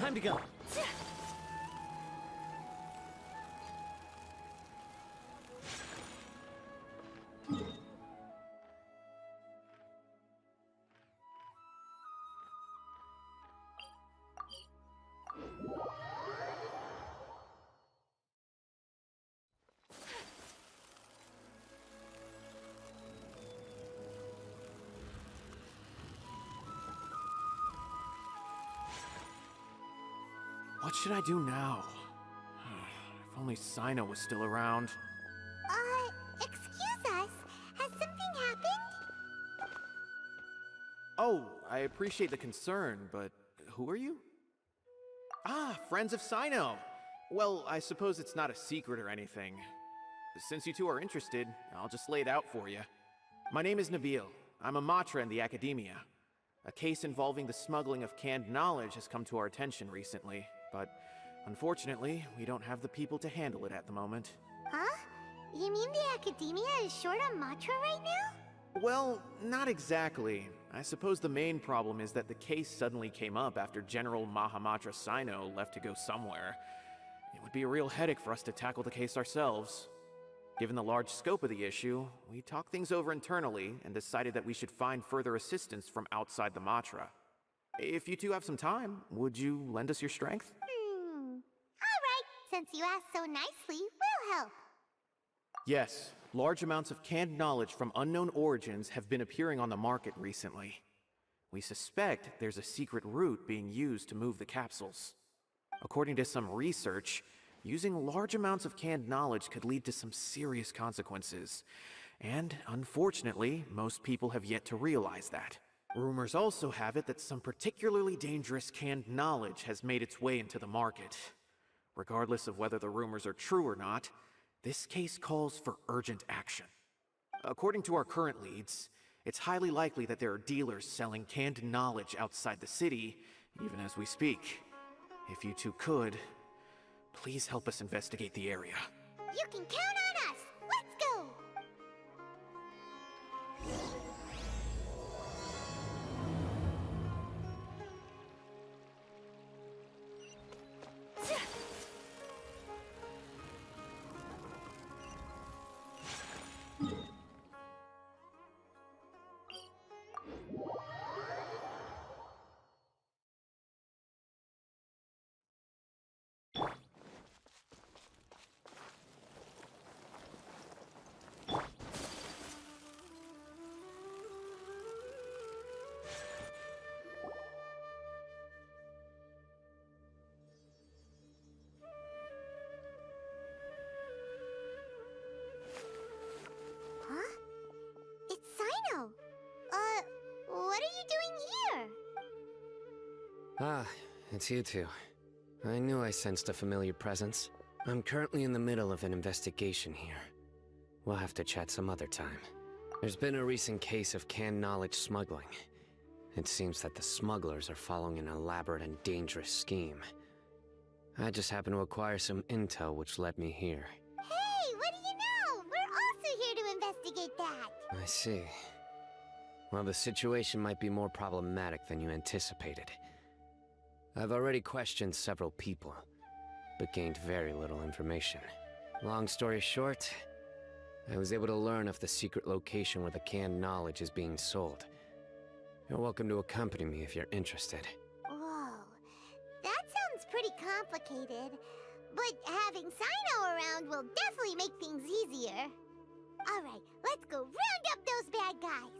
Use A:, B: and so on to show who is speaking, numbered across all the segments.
A: Time to go.
B: What should I do now? If only Cyno was still around.
C: Excuse us. Has something happened?
B: Oh, I appreciate the concern, but who are you? Ah, friends of Cyno! Well, I suppose it's not a secret or anything. Since you two are interested, I'll just lay it out for you. My name is Nabil. I'm a Matra in the Academia. A case involving the smuggling of canned knowledge has come to our attention recently, but unfortunately, we don't have the people to handle it at the moment.
C: Huh? You mean the Academia is short on Matra right now?
B: Well, not exactly. I suppose the main problem is that the case suddenly came up after General Mahamatra Cyno left to go somewhere. It would be a real headache for us to tackle the case ourselves. Given the large scope of the issue, we talked things over internally and decided that we should find further assistance from outside the Matra. If you two have some time, would you lend us your strength?
C: Alright, since you asked so nicely, we'll help.
B: Yes, large amounts of canned knowledge from unknown origins have been appearing on the market recently. We suspect there's a secret route being used to move the capsules. According to some research, using large amounts of canned knowledge could lead to some serious consequences. And unfortunately, most people have yet to realize that. Rumors also have it that some particularly dangerous canned knowledge has made its way into the market. Regardless of whether the rumors are true or not, this case calls for urgent action. According to our current leads, it's highly likely that there are dealers selling canned knowledge outside the city, even as we speak. If you two could, please help us investigate the area.
C: You can count on us! Let's go! Huh? It's Cyno! What are you doing here?
A: Ah, it's you two. I knew I sensed a familiar presence. I'm currently in the middle of an investigation here. We'll have to chat some other time. There's been a recent case of canned knowledge smuggling. It seems that the smugglers are following an elaborate and dangerous scheme. I just happened to acquire some intel which led me here.
C: Hey, what do you know? We're also here to investigate that.
A: I see. Well, the situation might be more problematic than you anticipated. I've already questioned several people, but gained very little information. Long story short, I was able to learn of the secret location where the canned knowledge is being sold. You're welcome to accompany me if you're interested.
C: Whoa, that sounds pretty complicated. But having Cyno around will definitely make things easier. Alright, let's go round up those bad guys.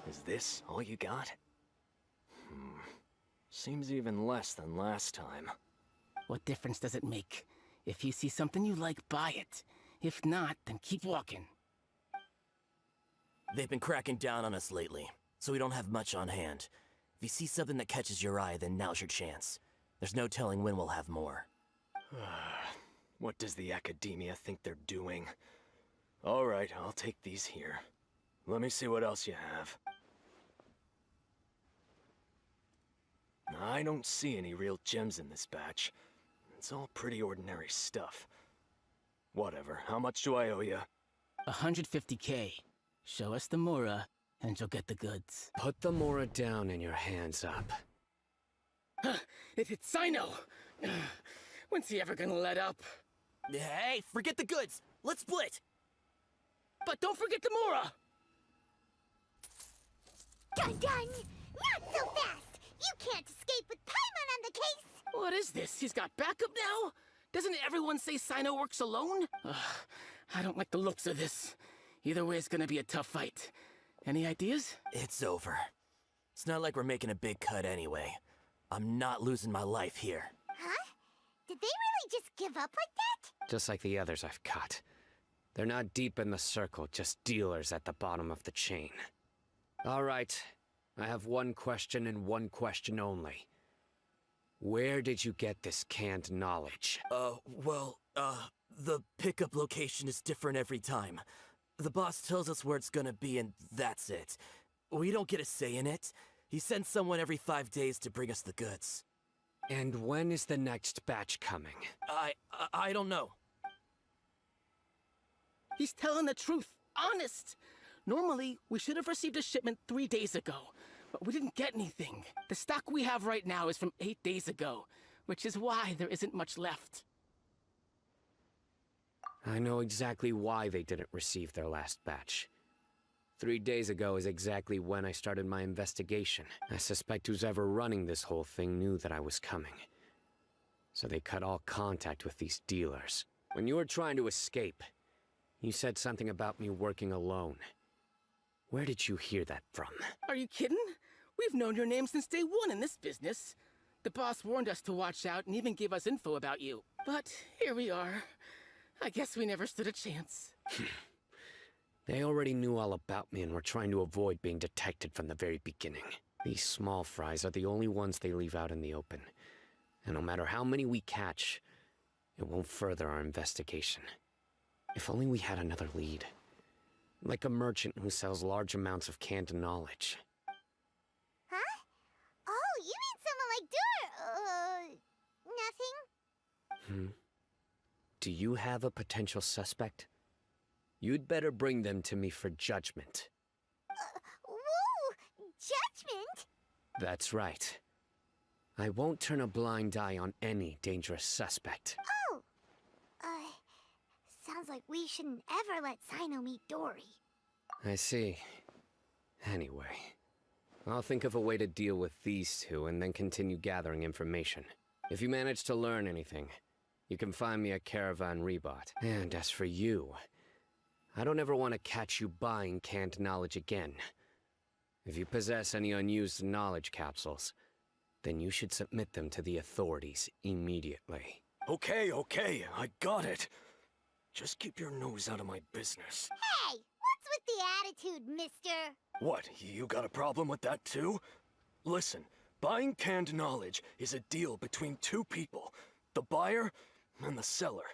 D: Is this all you got? Seems even less than last time.
E: What difference does it make? If you see something you like, buy it. If not, then keep walking.
F: They've been cracking down on us lately, so we don't have much on hand. If you see something that catches your eye, then now's your chance. There's no telling when we'll have more.
D: What does the Academia think they're doing? Alright, I'll take these here. Let me see what else you have. I don't see any real gems in this batch. It's all pretty ordinary stuff. Whatever, how much do I owe you?
E: 150K. Show us the Mora, and you'll get the goods.
A: Put the Mora down and your hands up.
E: It hit Cyno! When's he ever gonna let up?
F: Hey, forget the goods! Let's split!
E: But don't forget the Mora!
C: Dun dun! Not so fast! You can't escape with Paimon on the case!
E: What is this? He's got backup now? Doesn't everyone say Cyno works alone? I don't like the looks of this. Either way, it's gonna be a tough fight. Any ideas?
F: It's over. It's not like we're making a big cut anyway. I'm not losing my life here.
C: Huh? Did they really just give up like that?
A: Just like the others I've cut. They're not deep in the circle, just dealers at the bottom of the chain. All right, I have one question and one question only. Where did you get this canned knowledge?
F: The pickup location is different every time. The boss tells us where it's gonna be and that's it. We don't get a say in it. He sends someone every 5 days to bring us the goods.
A: And when is the next batch coming?
F: I don't know.
E: He's telling the truth. Honest. Normally, we should have received a shipment 3 days ago, but we didn't get anything. The stock we have right now is from 8 days ago, which is why there isn't much left.
A: I know exactly why they didn't receive their last batch. 3 days ago is exactly when I started my investigation. I suspect who's ever running this whole thing knew that I was coming. So they cut all contact with these dealers. When you were trying to escape, you said something about me working alone. Where did you hear that from?
E: Are you kidding? We've known your name since day one in this business. The boss warned us to watch out and even gave us info about you. But here we are. I guess we never stood a chance.
A: They already knew all about me and were trying to avoid being detected from the very beginning. These small fries are the only ones they leave out in the open. And no matter how many we catch, it won't further our investigation. If only we had another lead. Like a merchant who sells large amounts of canned knowledge.
C: Huh? Oh, you mean someone like nothing?
A: Do you have a potential suspect? You'd better bring them to me for judgment.
C: Whoa! Judgment?
A: That's right. I won't turn a blind eye on any dangerous suspect.
C: Oh! Sounds like we shouldn't ever let Cyno meet Dory.
A: I see. Anyway, I'll think of a way to deal with these two and then continue gathering information. If you manage to learn anything, you can find me at Caravan Rebot. And as for you, I don't ever want to catch you buying canned knowledge again. If you possess any unused knowledge capsules, then you should submit them to the authorities immediately.
D: Okay, I got it. Just keep your nose out of my business.
C: Hey! What's with the attitude, mister?
D: What, you got a problem with that too? Listen, buying canned knowledge is a deal between two people, the buyer and the seller.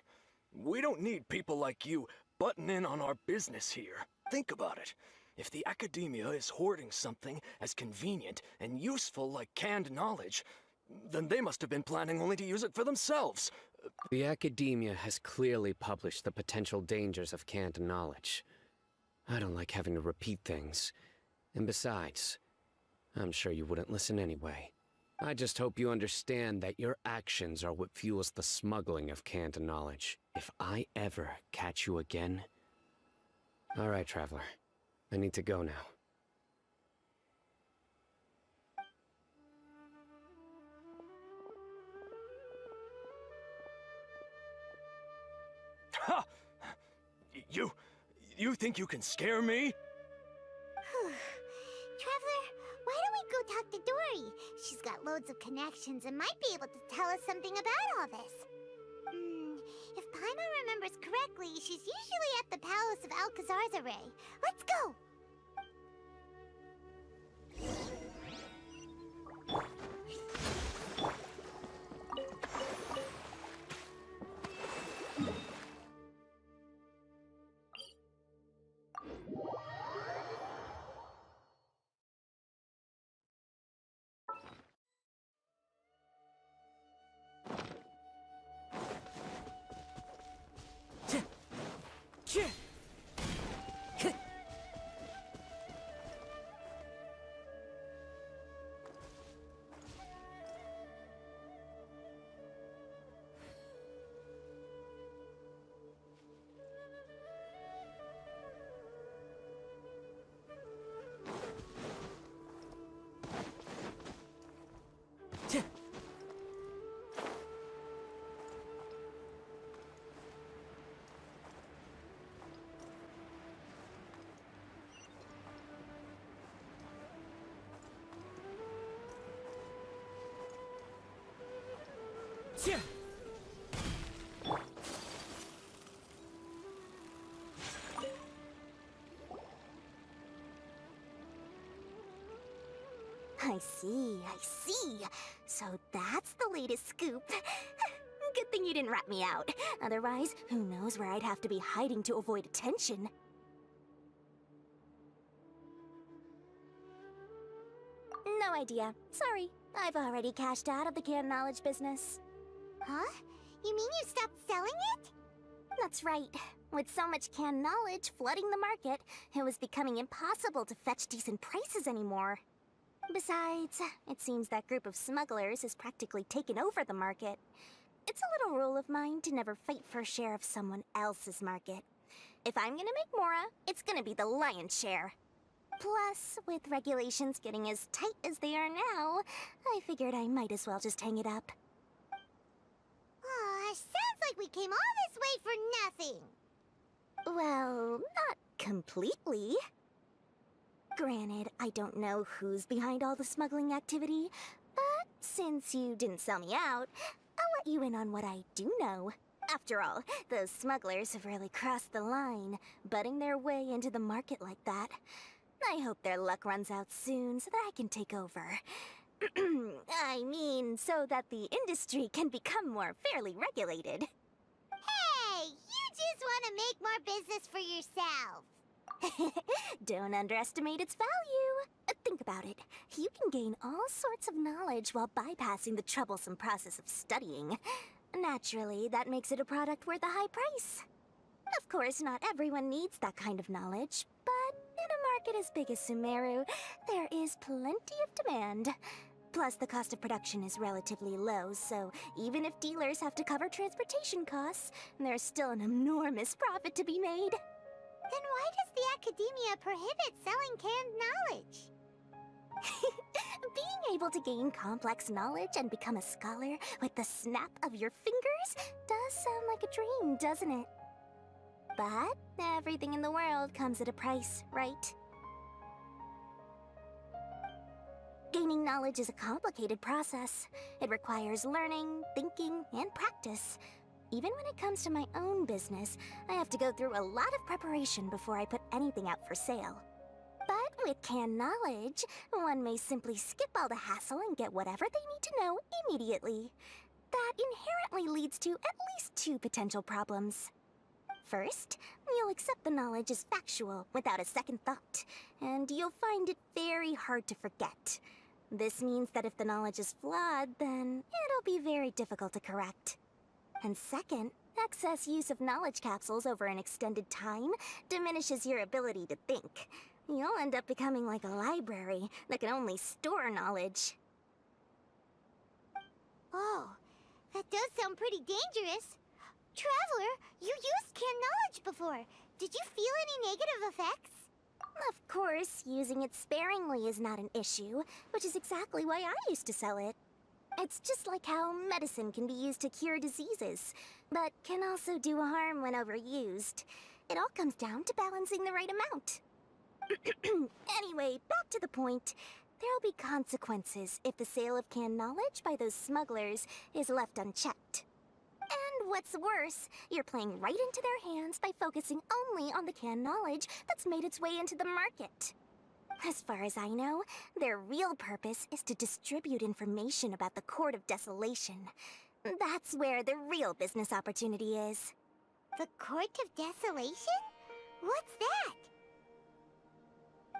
D: We don't need people like you butting in on our business here. Think about it. If the Academia is hoarding something as convenient and useful like canned knowledge, then they must have been planning only to use it for themselves.
A: The Academia has clearly published the potential dangers of canned knowledge. I don't like having to repeat things. And besides, I'm sure you wouldn't listen anyway. I just hope you understand that your actions are what fuels the smuggling of canned knowledge. If I ever catch you again... All right, Traveler. I need to go now.
D: Ha! You think you can scare me?
C: Traveler, why don't we go talk to Dory? She's got loads of connections and might be able to tell us something about all this. If Paimon remembers correctly, she's usually at the palace of Alcazar's array. Let's go! I see. So that's the latest scoop. Good thing you didn't rat me out. Otherwise, who knows where I'd have to be hiding to avoid attention. No idea. Sorry. I've already cashed out of the canned knowledge business. Huh? You mean you stopped selling it? That's right. With so much canned knowledge flooding the market, it was becoming impossible to fetch decent prices anymore. Besides, it seems that group of smugglers has practically taken over the market. It's a little rule of mine to never fight for a share of someone else's market. If I'm gonna make Mora, it's gonna be the lion's share. Plus, with regulations getting as tight as they are now, I figured I might as well just hang it up. Aw, sounds like we came all this way for nothing. Well, not completely. Granted, I don't know who's behind all the smuggling activity, but since you didn't sell me out, I'll let you in on what I do know. After all, those smugglers have really crossed the line, butting their way into the market like that. I hope their luck runs out soon so that I can take over. I mean, so that the industry can become more fairly regulated. Hey, you just want to make more business for yourself. Don't underestimate its value. Think about it. You can gain all sorts of knowledge while bypassing the troublesome process of studying. Naturally, that makes it a product worth a high price. Of course, not everyone needs that kind of knowledge, but in a market as big as Sumeru, there is plenty of demand. Plus, the cost of production is relatively low, so even if dealers have to cover transportation costs, there's still an enormous profit to be made. Then why does the Academia prohibit selling canned knowledge? Being able to gain complex knowledge and become a scholar with the snap of your fingers does sound like a dream, doesn't it? But everything in the world comes at a price, right? Gaining knowledge is a complicated process. It requires learning, thinking, and practice. Even when it comes to my own business, I have to go through a lot of preparation before I put anything out for sale. But with canned knowledge, one may simply skip all the hassle and get whatever they need to know immediately. That inherently leads to at least two potential problems. First, you'll accept the knowledge as factual without a second thought, and you'll find it very hard to forget. This means that if the knowledge is flawed, then it'll be very difficult to correct. And second, excess use of knowledge capsules over an extended time diminishes your ability to think. You'll end up becoming like a library that can only store knowledge. Oh, that does sound pretty dangerous. Traveler, you used canned knowledge before. Did you feel any negative effects? Of course, using it sparingly is not an issue, which is exactly why I used to sell it. It's just like how medicine can be used to cure diseases, but can also do harm when overused. It all comes down to balancing the right amount. Anyway, back to the point. There'll be consequences if the sale of canned knowledge by those smugglers is left unchecked. And what's worse, you're playing right into their hands by focusing only on the canned knowledge that's made its way into the market. As far as I know, their real purpose is to distribute information about the Court of Desolation. That's where the real business opportunity is. The Court of Desolation? What's that?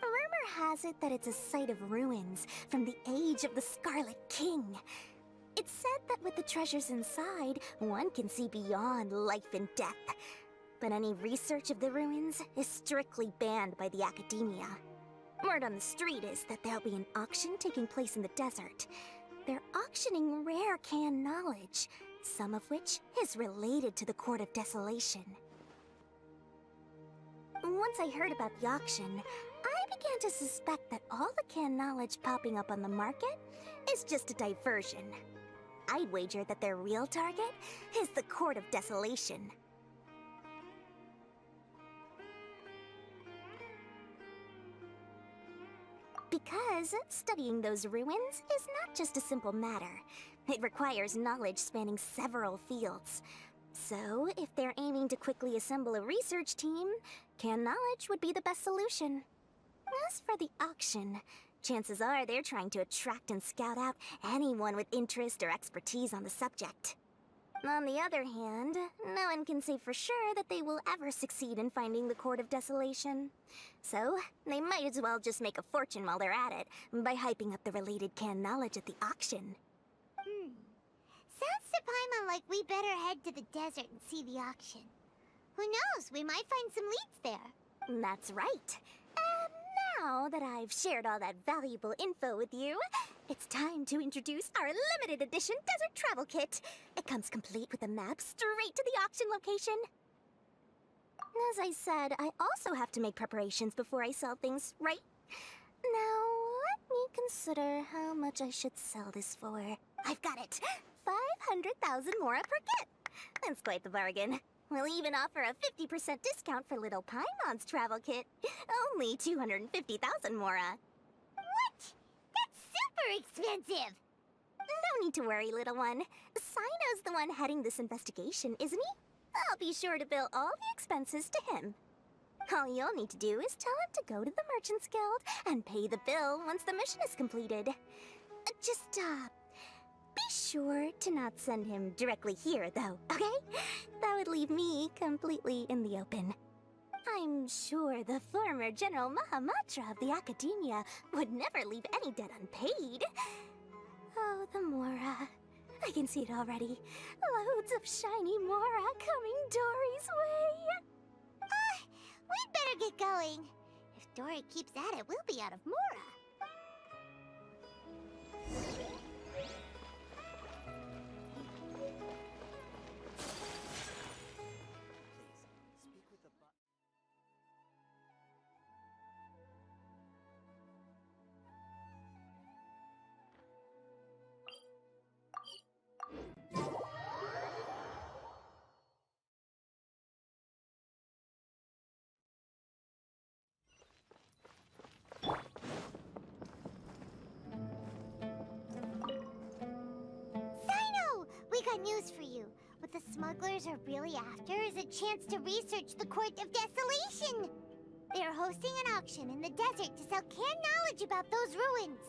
C: Rumor has it that it's a site of ruins from the age of the Scarlet King. It's said that with the treasures inside, one can see beyond life and death. But any research of the ruins is strictly banned by the Academia. Word on the street is that there'll be an auction taking place in the desert. They're auctioning rare canned knowledge, some of which is related to the Court of Desolation. Once I heard about the auction, I began
G: began to suspect that all the canned knowledge popping up on the market is just a diversion. I'd wager that their real target is the Court of Desolation. Because studying those ruins is not just a simple matter. It requires knowledge spanning several fields. So, if they're aiming to quickly assemble a research team, canned knowledge would be the best solution. As for the auction, chances are they're trying to attract and scout out anyone with interest or expertise on the subject. On the other hand, no one can say for sure that they will ever succeed in finding the Court of Desolation. So, they might as well just make a fortune while they're at it by hyping up the related canned knowledge at the auction.
C: Sounds to Paimon like we better head to the desert and see the auction. Who knows, we might find some leads there.
G: That's right. And now that I've shared all that valuable info with you, it's time to introduce our limited edition desert travel kit. It comes complete with a map straight to the auction location. As I said, I also have to make preparations before I sell things, right? Now, let me consider how much I should sell this for. I've got it! 500,000 mora per kit! That's quite the bargain. We'll even offer a 50% discount for little Paimon's travel kit. Only 250,000 mora.
C: What? That's super expensive!
G: No need to worry, little one. Cyno's the one heading this investigation, isn't he? I'll be sure to bill all the expenses to him. All you'll need to do is tell him to go to the Merchants Guild and pay the bill once the mission is completed. Just, be sure to not send him directly here, though, okay? That would leave me completely in the open. I'm sure the former General Mahamatra of the Academia would never leave any debt unpaid. Oh, the Mora. I can see it already. Loads of shiny Mora coming Dory's way.
C: We'd better get going. If Dory keeps at it, we'll be out of Mora. We got news for you. What the smugglers are really after is a chance to research the Court of Desolation. They are hosting an auction in the desert to sell canned knowledge about those ruins.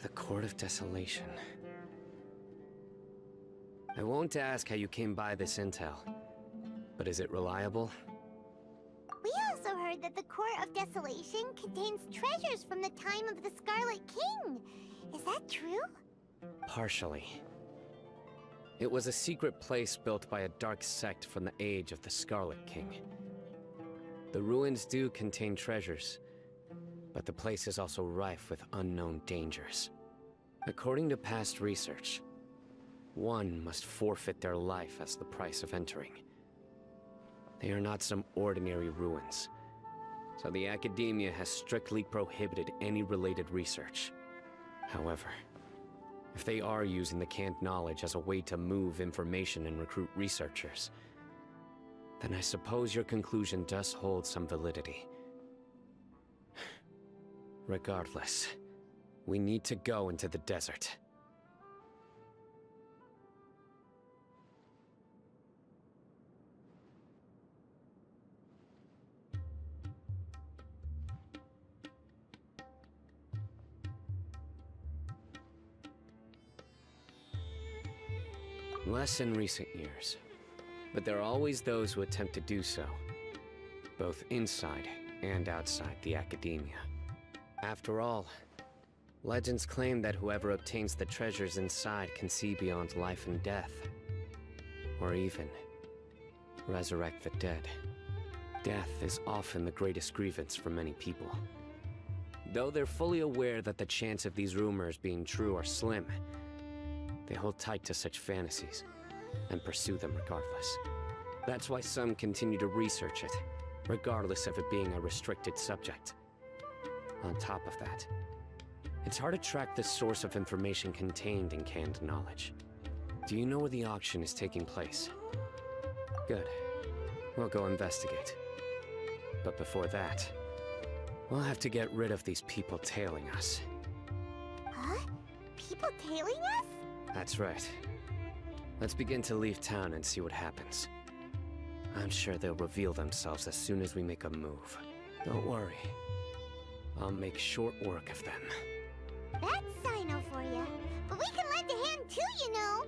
A: The Court of Desolation. I won't ask how you came by this intel, but is it reliable?
C: We also heard that the Court of Desolation contains treasures from the time of the Scarlet King. Is that true?
A: Partially. It was a secret place built by a dark sect from the age of the Scarlet King. The ruins do contain treasures, but the place is also rife with unknown dangers. According to past research, one must forfeit their life as the price of entering. They are not some ordinary ruins, so the Academia has strictly prohibited any related research. However, if they are using the canned knowledge as a way to move information and recruit researchers, then I suppose your conclusion does hold some validity. Regardless, we need to go into the desert. Less in recent years, but there are always those who attempt to do so, both inside and outside the Academia. After all, legends claim that whoever obtains the treasures inside can see beyond life and death, or even resurrect the dead. Death is often the greatest grievance for many people. Though they're fully aware that the chance of these rumors being true are slim, they hold tight to such fantasies and pursue them regardless. That's why some continue to research it, regardless of it being a restricted subject. On top of that, it's hard to track the source of information contained in canned knowledge. Do you know where the auction is taking place? Good. We'll go investigate. But before that, we'll have to get rid of these people tailing us.
C: Huh? People tailing us?
A: That's right. Let's begin to leave town and see what happens. I'm sure they'll reveal themselves as soon as we make a move. Don't worry. I'll make short work of them.
C: That's Cyno for you. But we can lend a hand too, you know.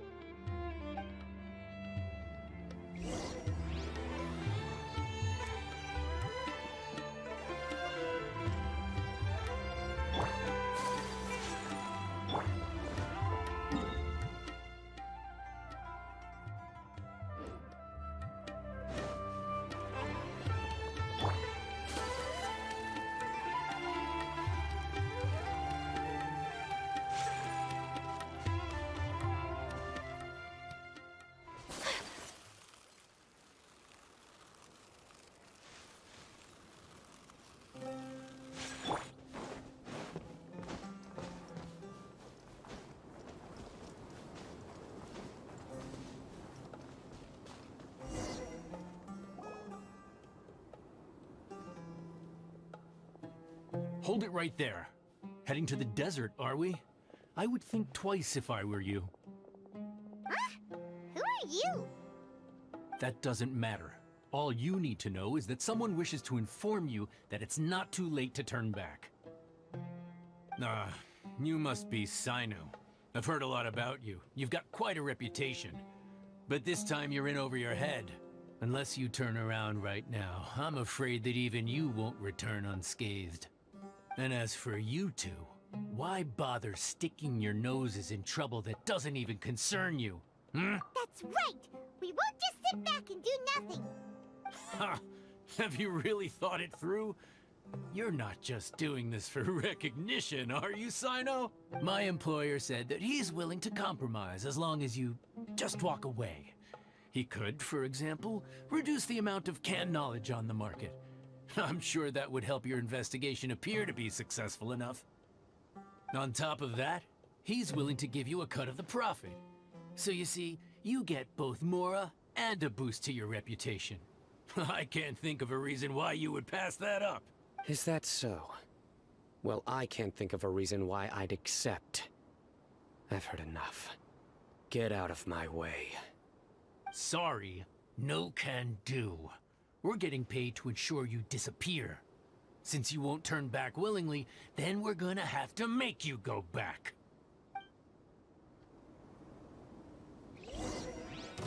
H: Hold it right there. Heading to the desert, are we? I would think twice if I were you.
C: Huh? Who are you?
H: That doesn't matter. All you need to know is that someone wishes to inform you that it's not too late to turn back. You must be Cyno. I've heard a lot about you. You've got quite a reputation. But this time you're in over your head. Unless you turn around right now, I'm afraid that even you won't return unscathed. And as for you two, why bother sticking your noses in trouble that doesn't even concern you?
C: That's right! We won't just sit back and do nothing!
H: Ha! Have you really thought it through? You're not just doing this for recognition, are you, Cyno? My employer said that he's willing to compromise as long as you just walk away. He could, for example, reduce the amount of canned knowledge on the market. I'm sure that would help your investigation appear to be successful enough. On top of that, he's willing to give you a cut of the profit. So you see, you get both Mora and a boost to your reputation. I can't think of a reason why you would pass that up.
A: Is that so? Well, I can't think of a reason why I'd accept. I've heard enough. Get out of my way.
H: Sorry, no can do. We're getting paid to ensure you disappear. Since you won't turn back willingly, then we're gonna have to make you go back.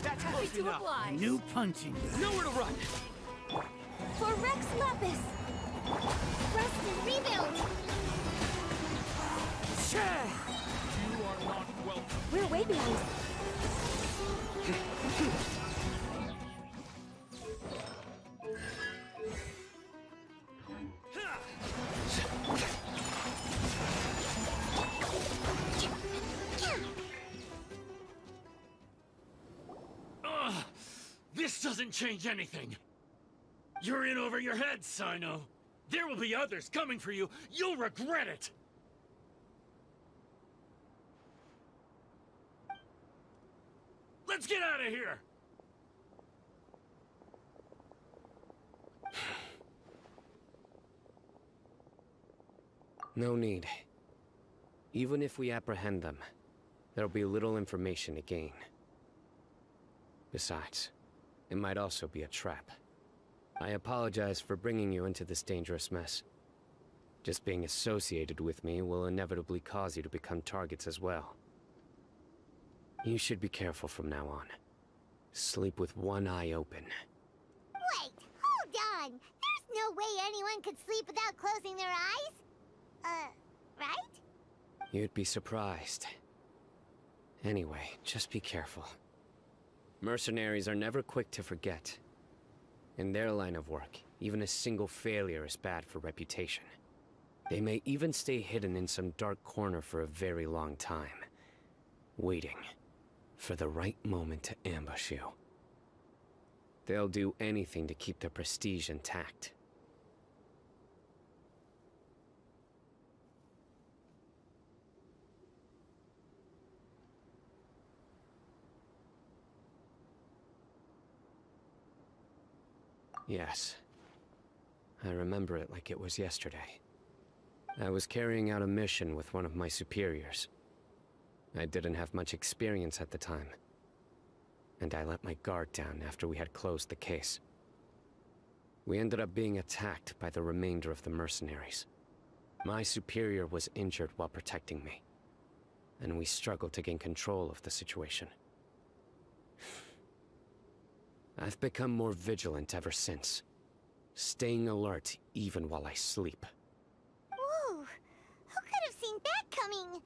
B: That's close enough.
E: New punching. Nowhere to run.
G: For Rex Lapis!
C: Rest and rebuild!
H: You are not welcome.
G: We're way behind.
H: This doesn't change anything. You're in over your head, Cyno. There will be others coming for you. You'll regret it. Let's get out of here.
A: No need. Even if we apprehend them, there'll be little information to gain. Besides, it might also be a trap. I apologize for bringing you into this dangerous mess. Just being associated with me will inevitably cause you to become targets as well. You should be careful from now on. Sleep with one eye open.
C: Wait, hold on! There's no way anyone could sleep without closing their eyes? Right?
A: You'd be surprised. Anyway, just be careful. Mercenaries are never quick to forget. In their line of work, even a single failure is bad for reputation. They may even stay hidden in some dark corner for a very long time, waiting for the right moment to ambush you. They'll do anything to keep their prestige intact. Yes. I remember it like it was yesterday. I was carrying out a mission with one of my superiors. I didn't have much experience at the time, and I let my guard down after we had closed the case. We ended up being attacked by the remainder of the mercenaries. My superior was injured while protecting me, and we struggled to gain control of the situation. I've become more vigilant ever since, staying alert even while I sleep.
C: Whoa! Who could have seen that coming?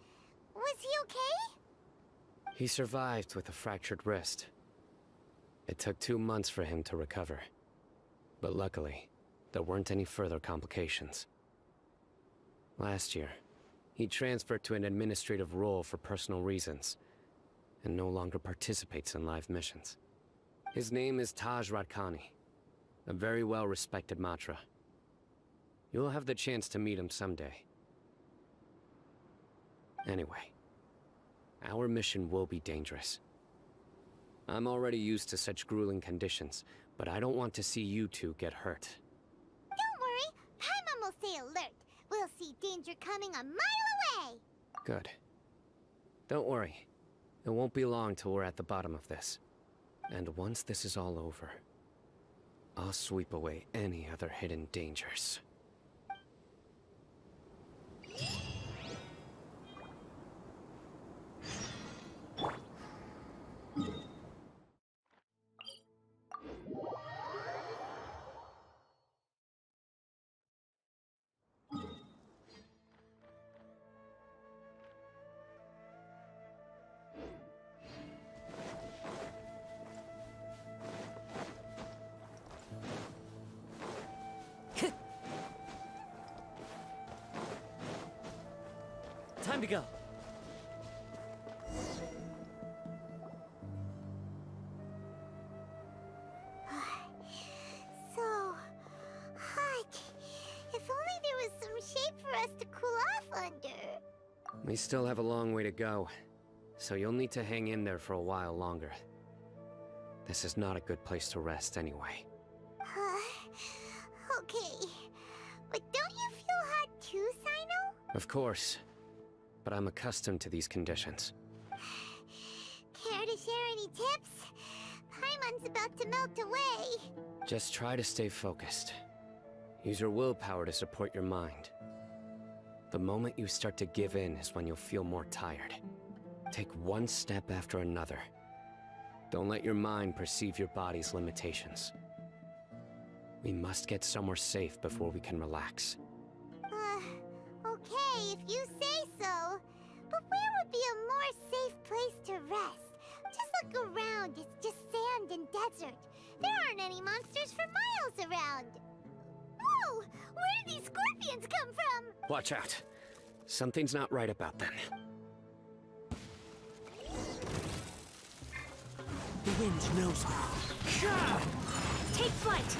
C: Was he okay?
A: He survived with a fractured wrist. It took 2 months for him to recover. But luckily, there weren't any further complications. Last year, he transferred to an administrative role for personal reasons, and no longer participates in live missions. His name is Taj Radkani, a very well-respected Matra. You'll have the chance to meet him someday. Anyway, our mission will be dangerous. I'm already used to such grueling conditions, but I don't want to see you two get hurt.
C: Don't worry, Paimon will stay alert. We'll see danger coming a mile away.
A: Good. Don't worry. It won't be long till we're at the bottom of this. And once this is all over, I'll sweep away any other hidden dangers.
F: Time to go.
C: So hot. If only there was some shade for us to cool off under.
A: We still have a long way to go, so you'll need to hang in there for a while longer. This is not a good place to rest anyway.
C: Okay. But don't you feel hot too, Cyno?
A: Of course, but I'm accustomed to these conditions.
C: Care to share any tips? Paimon's about to melt away.
A: Just try to stay focused. Use your willpower to support your mind. The moment you start to give in is when you'll feel more tired. Take one step after another. Don't let your mind perceive your body's limitations. We must get somewhere safe before we can relax.
C: Okay, if you say so. But where would be a more safe place to rest? Just look around, it's just sand and desert. There aren't any monsters for miles around. Whoa! Where did these scorpions come from?
A: Watch out. Something's not right about them.
F: The wind knows me.
G: Take flight!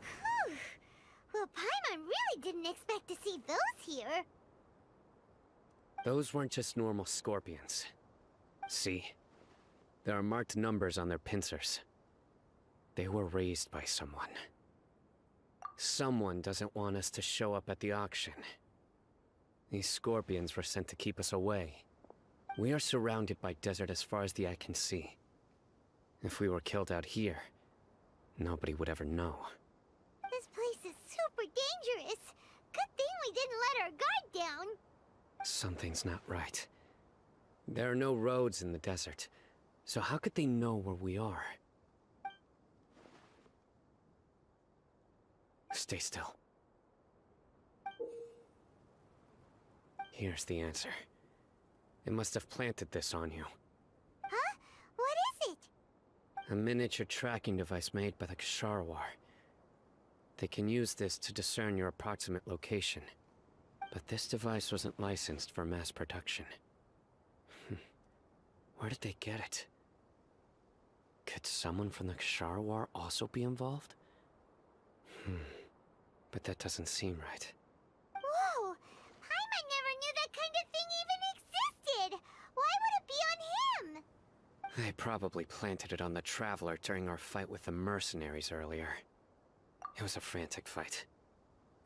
C: Whew. Well, Paimon really didn't expect to see those here.
A: Those weren't just normal scorpions. See? There are marked numbers on their pincers. They were raised by someone. Someone doesn't want us to show up at the auction. These scorpions were sent to keep us away. We are surrounded by desert as far as the eye can see. If we were killed out here, nobody would ever know.
C: This place is super dangerous. Good thing we didn't let our guard down.
A: Something's not right. There are no roads in the desert, so how could they know where we are? Stay still. Here's the answer. It must have planted this on you.
C: Huh? What is it?
A: A miniature tracking device made by the Ksharawar. They can use this to discern your approximate location. But this device wasn't licensed for mass production. Where did they get it? Could someone from the Kshar War also be involved? But that doesn't seem right.
C: Whoa! Paimon never knew that kind of thing even existed! Why would it be on him?
A: They probably planted it on the Traveler during our fight with the mercenaries earlier. It was a frantic fight.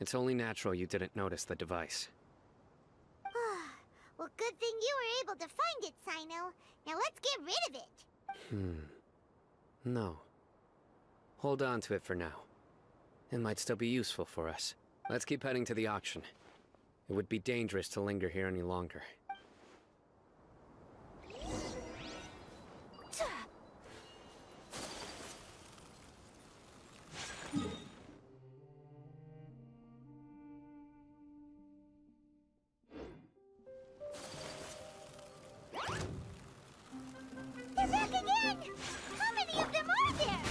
A: It's only natural you didn't notice the device.
C: Well, good thing you were able to find it, Cyno. Now let's get rid of it.
A: No. Hold on to it for now. It might still be useful for us. Let's keep heading to the auction. It would be dangerous to linger here any longer.
C: They're back again! How many of them are there?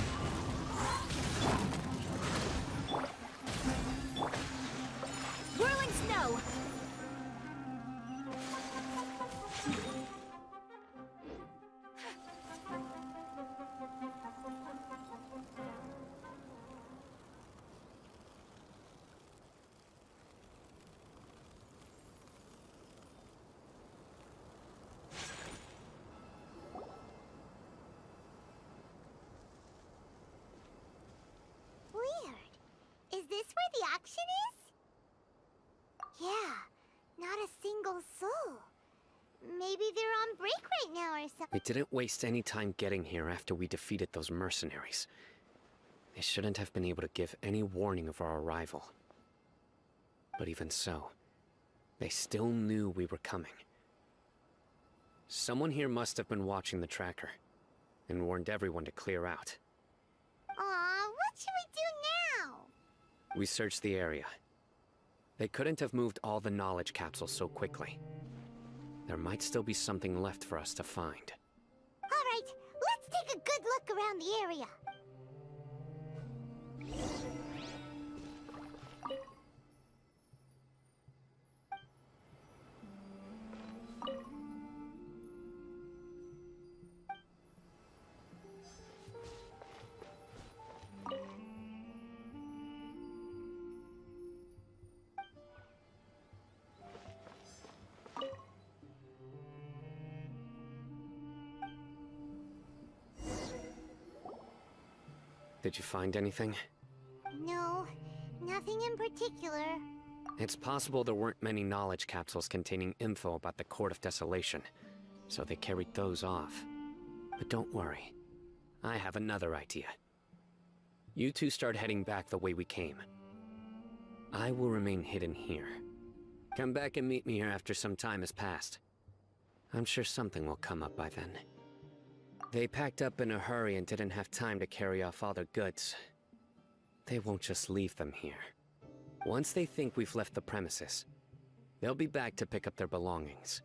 G: Whirling snow!
C: Weird. Is this where the auction is? Yeah, not a single soul. Maybe they're on break right now or something.
A: We didn't waste any time getting here after we defeated those mercenaries. They shouldn't have been able to give any warning of our arrival. But even so, they still knew we were coming. Someone here must have been watching the tracker, and warned everyone to clear out.
C: Aw, what should we do now?
A: We searched the area. They couldn't have moved all the knowledge capsules so quickly. There might still be something left for us to find.
C: Alright, let's take a good look around the area.
A: Did you find anything?
C: No, nothing in particular.
A: It's possible there weren't many knowledge capsules containing info about the Court of Desolation, so they carried those off. But don't worry. I have another idea. You two start heading back the way we came. I will remain hidden here. Come back and meet me here after some time has passed. I'm sure something will come up by then. They packed up in a hurry and didn't have time to carry off all their goods. They won't just leave them here. Once they think we've left the premises, they'll be back to pick up their belongings.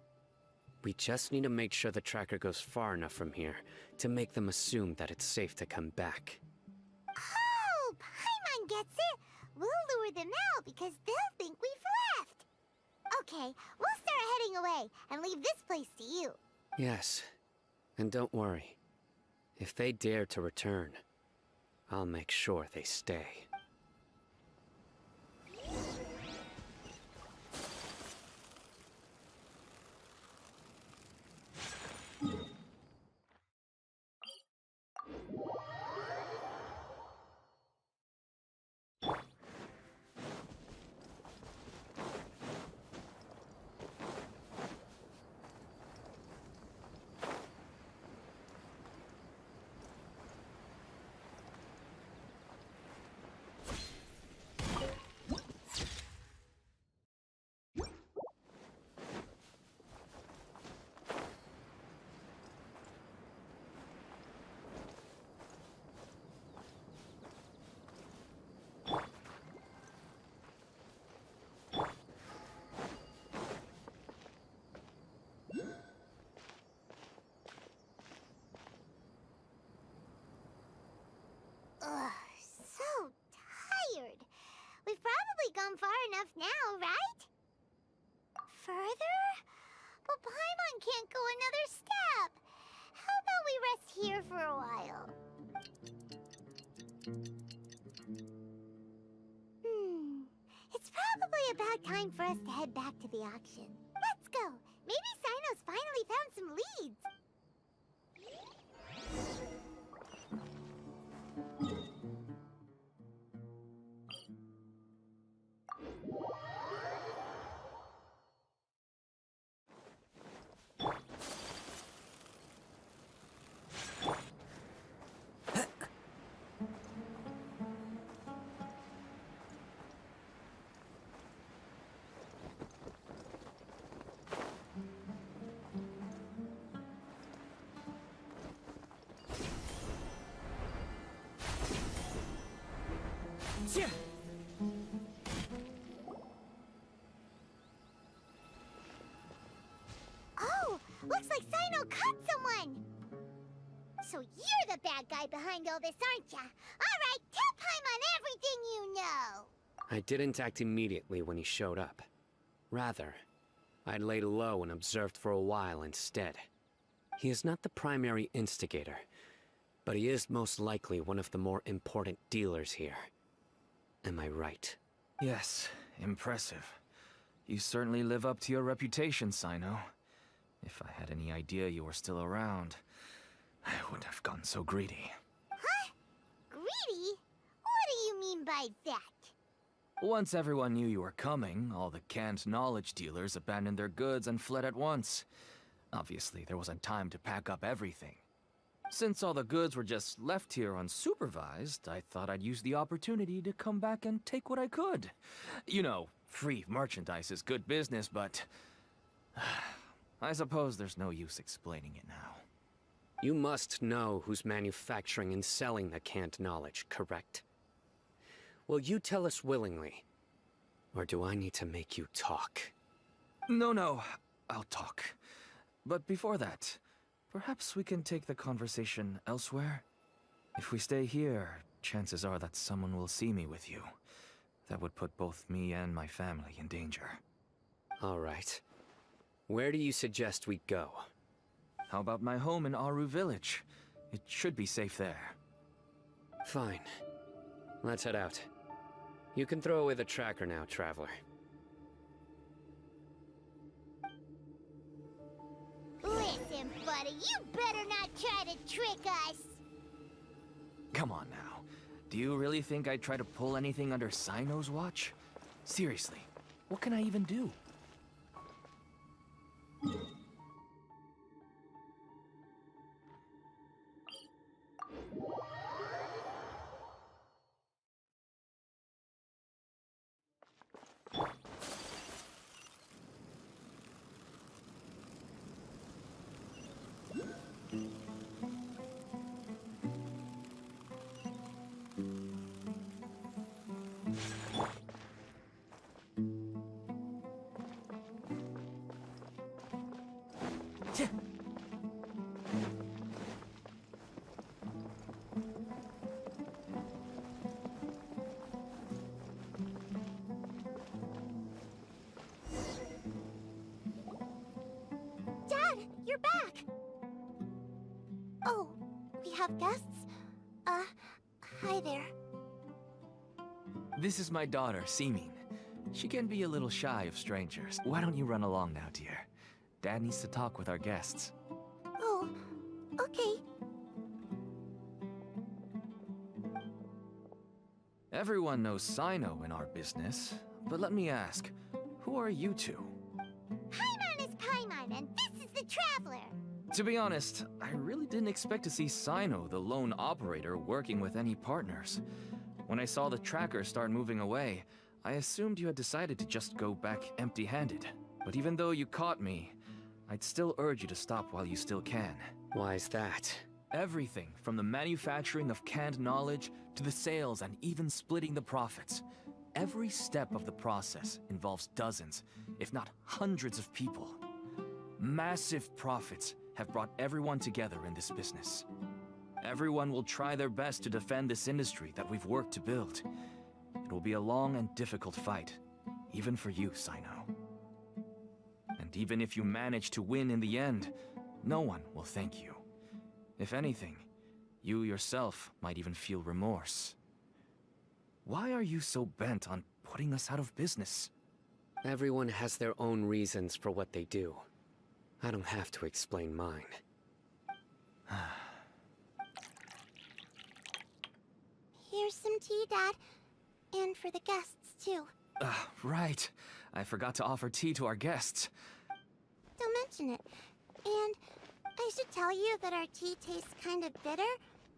A: We just need to make sure the tracker goes far enough from here to make them assume that it's safe to come back.
C: Oh, Paimon gets it. We'll lure them out because they'll think we've left. Okay, we'll start heading away and leave this place to you.
A: Yes, and don't worry. If they dare to return, I'll make sure they stay.
C: Ugh, so tired. We've probably gone far enough now, right? further? But Paimon can't go another step. How about we rest here for a while? It's probably about time for us to head back to the auction. Let's go. Maybe Cyno's finally found some leads. Oh, looks like Cyno caught someone! So you're the bad guy behind all this, aren't ya? Alright, tell Paimon everything you know!
A: I didn't act immediately when he showed up. Rather, I laid low and observed for a while instead. He is not the primary instigator, but he is most likely one of the more important dealers here. Am I right?
I: Yes, impressive. You certainly live up to your reputation, Cyno. If I had any idea you were still around, I wouldn't have gotten so greedy.
C: Huh? Greedy? What do you mean by that?
I: Once everyone knew you were coming, all the canned knowledge dealers abandoned their goods and fled at once. Obviously, there wasn't time to pack up everything. Since all the goods were just left here unsupervised, I thought I'd use the opportunity to come back and take what I could. You know, free merchandise is good business, but I suppose there's no use explaining it now.
A: You must know who's manufacturing and selling the canned knowledge, correct? Will you tell us willingly? Or do I need to make you talk?
I: No, I'll talk. But before that, perhaps we can take the conversation elsewhere? If we stay here, chances are that someone will see me with you. That would put both me and my family in danger.
A: All right. Where do you suggest we go?
I: How about my home in Aru Village? It should be safe there.
A: Fine. Let's head out. You can throw away the tracker now, Traveler.
C: Listen, buddy, you better not try to trick us!
I: Come on now. Do you really think I'd try to pull anything under Cyno's watch? Seriously, what can I even do?
C: Dad, you're back! Oh, we have guests? Hi there.
I: This is my daughter, Seeming. She can be a little shy of strangers. Why don't you run along now, dear? Dad needs to talk with our guests.
C: Oh, okay.
I: Everyone knows Cyno in our business, but let me ask, who are you two?
C: Paimon is Paimon, and this is the Traveler!
I: To be honest, I really didn't expect to see Cyno, the lone operator, working with any partners. When I saw the tracker start moving away, I assumed you had decided to just go back empty-handed. But even though you caught me, I'd still urge you to stop while you still can.
A: Why is that?
I: Everything from the manufacturing of canned knowledge to the sales and even splitting the profits. Every step of the process involves dozens, if not hundreds of people. Massive profits have brought everyone together in this business. Everyone will try their best to defend this industry that we've worked to build. It will be a long and difficult fight, even for you, Cyno. And even if you manage to win in the end, no one will thank you. If anything, you yourself might even feel remorse. Why are you so bent on putting us out of business?
A: Everyone has their own reasons for what they do. I don't have to explain mine.
C: Here's some tea, Dad. And for the guests, too.
I: Right. I forgot to offer tea to our guests.
C: Don't mention it. And I should tell you that our tea tastes kind of bitter,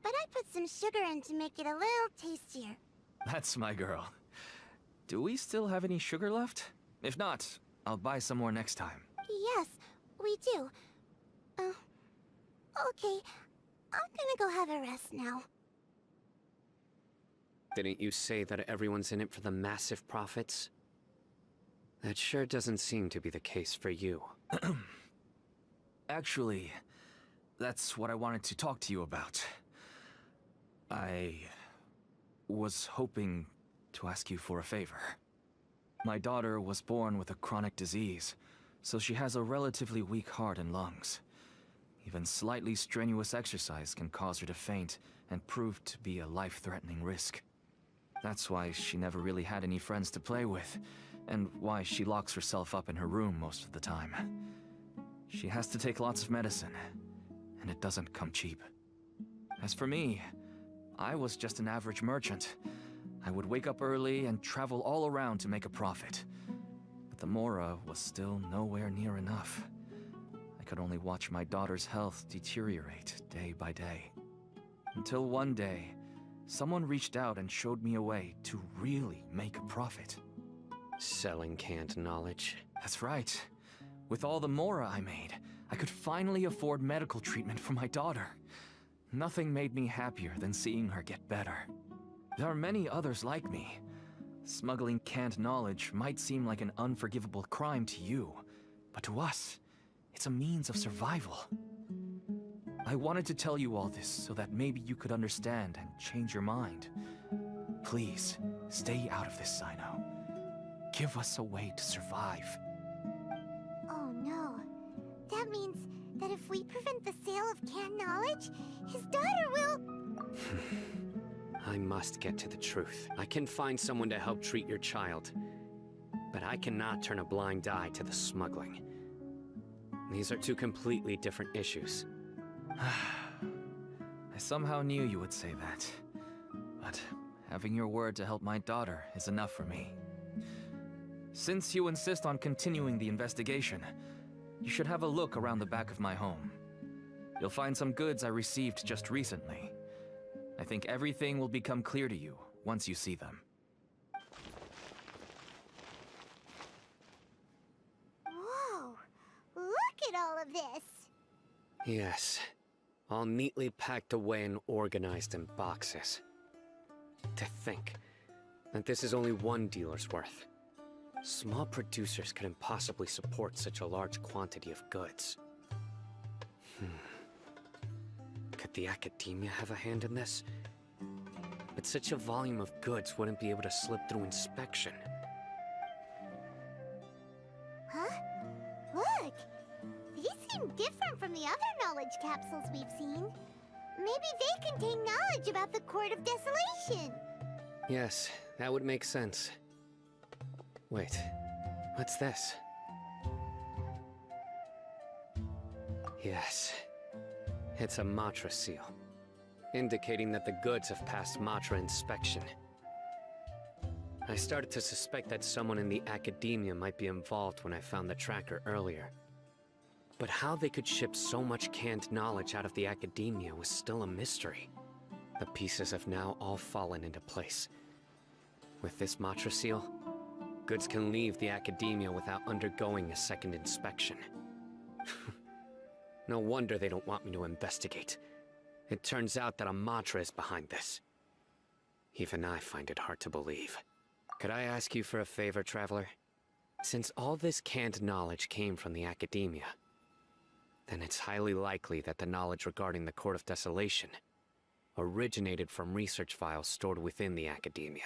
C: but I put some sugar in to make it a little tastier.
I: That's my girl. Do we still have any sugar left? If not, I'll buy some more next time.
C: Yes, we do. Okay. I'm gonna go have a rest now.
A: Didn't you say that everyone's in it for the massive profits? That sure doesn't seem to be the case for you.
I: Actually, that's what I wanted to talk to you about. I was hoping to ask you for a favor. My daughter was born with a chronic disease, so she has a relatively weak heart and lungs. Even slightly strenuous exercise can cause her to faint and prove to be a life-threatening risk. That's why she never really had any friends to play with, and why she locks herself up in her room most of the time. She has to take lots of medicine, and it doesn't come cheap. As for me, I was just an average merchant. I would wake up early and travel all around to make a profit. But the Mora was still nowhere near enough. I could only watch my daughter's health deteriorate day by day. Until one day, someone reached out and showed me a way to really make a profit.
A: Selling canned knowledge.
I: That's right. With all the Mora I made, I could finally afford medical treatment for my daughter. Nothing made me happier than seeing her get better. There are many others like me. Smuggling canned knowledge might seem like an unforgivable crime to you, but to us, it's a means of survival. I wanted to tell you all this so that maybe you could understand and change your mind. Please, stay out of this, Cyno. Give us a way to survive.
C: Oh no. That means that if we prevent the sale of canned knowledge, his daughter will...
A: I must get to the truth. I can find someone to help treat your child. But I cannot turn a blind eye to the smuggling. These are two completely different issues.
I: I somehow knew you would say that. But having your word to help my daughter is enough for me. Since you insist on continuing the investigation, you should have a look around the back of my home. You'll find some goods I received just recently. I think everything will become clear to you once you see them.
C: Whoa! Look at all of this!
A: Yes. All neatly packed away and organized in boxes. To think that this is only one dealer's worth. Small producers couldn't possibly support such a large quantity of goods. Could the Academia have a hand in this? But such a volume of goods wouldn't be able to slip through inspection.
C: Huh? Look! These seem different from the other knowledge capsules we've seen. Maybe they contain knowledge about the Court of Desolation.
A: Yes, that would make sense. Wait, what's this? Yes, it's a Matra seal, indicating that the goods have passed Matra inspection. I started to suspect that someone in the Academia might be involved when I found the tracker earlier. But how they could ship so much canned knowledge out of the Academia was still a mystery. The pieces have now all fallen into place. With this Matra seal, goods can leave the Academia without undergoing a second inspection. No wonder they don't want me to investigate. It turns out that a Matra is behind this. Even I find it hard to believe. Could I ask you for a favor, Traveler? Since all this canned knowledge came from the Academia, then it's highly likely that the knowledge regarding the Court of Desolation originated from research files stored within the Academia.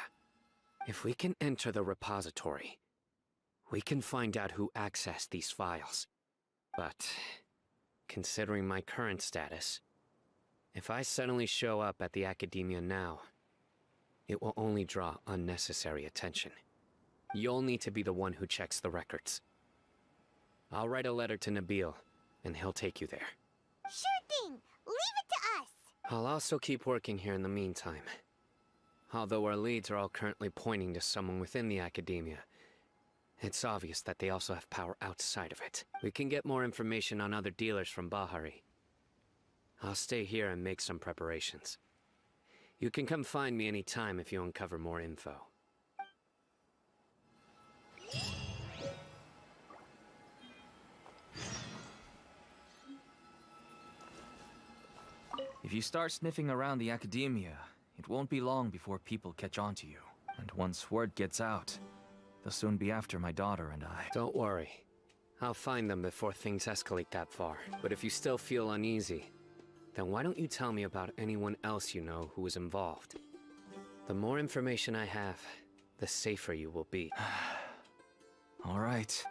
A: If we can enter the repository, We can find out who accessed these files. But, considering my current status, if I suddenly show up at the Academia now, it will only draw unnecessary attention. You'll need to be the one who checks the records. I'll write a letter to Nabil, and he'll take you there.
C: Sure thing! Leave it to us!
A: I'll also keep working here in the meantime. Although our leads are all currently pointing to someone within the Academia, it's obvious that they also have power outside of it. We can get more information on other dealers from Bahari. I'll stay here and make some preparations. You can come find me anytime if you uncover more info.
I: If you start sniffing around the Academia, it won't be long before people catch on to you. And once word gets out, they'll soon be after my daughter and I.
A: Don't worry. I'll find them before things escalate that far. But if you still feel uneasy, then why don't you tell me about anyone else you know who was involved? The more information I have, the safer you will be.
I: All right.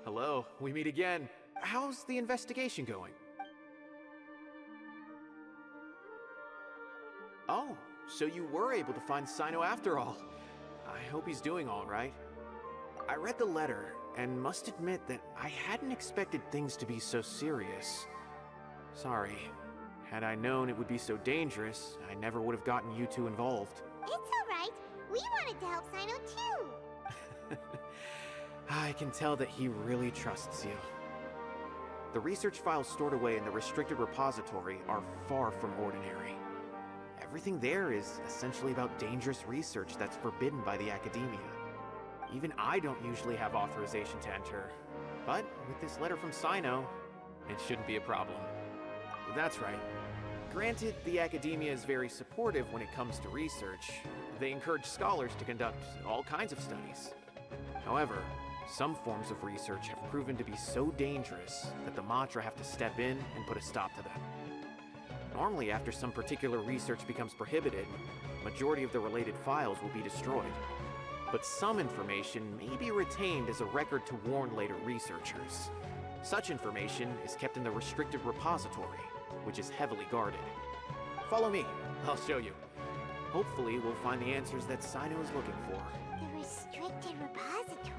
B: Hello, we meet again. How's the investigation going? Oh, so you were able to find Cyno after all. I hope he's doing all right. I read the letter, and must admit that I hadn't expected things to be so serious. Sorry. Had I known it would be so dangerous, I never would have gotten you two involved.
C: It's alright. We wanted to help Cyno too.
B: I can tell that he really trusts you. The research files stored away in the restricted repository are far from ordinary. Everything there is essentially about dangerous research that's forbidden by the Academia. Even I don't usually have authorization to enter. But with this letter from Cyno, it shouldn't be a problem. That's right. Granted, the Academia is very supportive when it comes to research. They encourage scholars to conduct all kinds of studies. However, some forms of research have proven to be so dangerous that the Matra have to step in and put a stop to them. Normally, after some particular research becomes prohibited, majority of the related files will be destroyed. But some information may be retained as a record to warn later researchers. Such information is kept in the restricted repository, which is heavily guarded. Follow me, I'll show you. Hopefully, we'll find the answers that Cyno is looking for.
C: The restricted repository.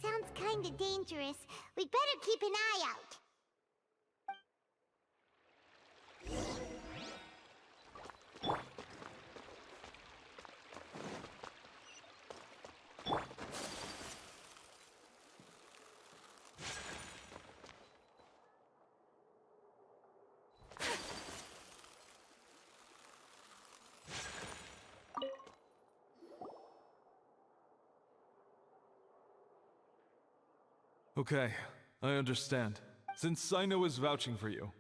C: Sounds kinda dangerous. We'd better keep an eye out.
J: Okay, I understand. Since Cyno is vouching for you,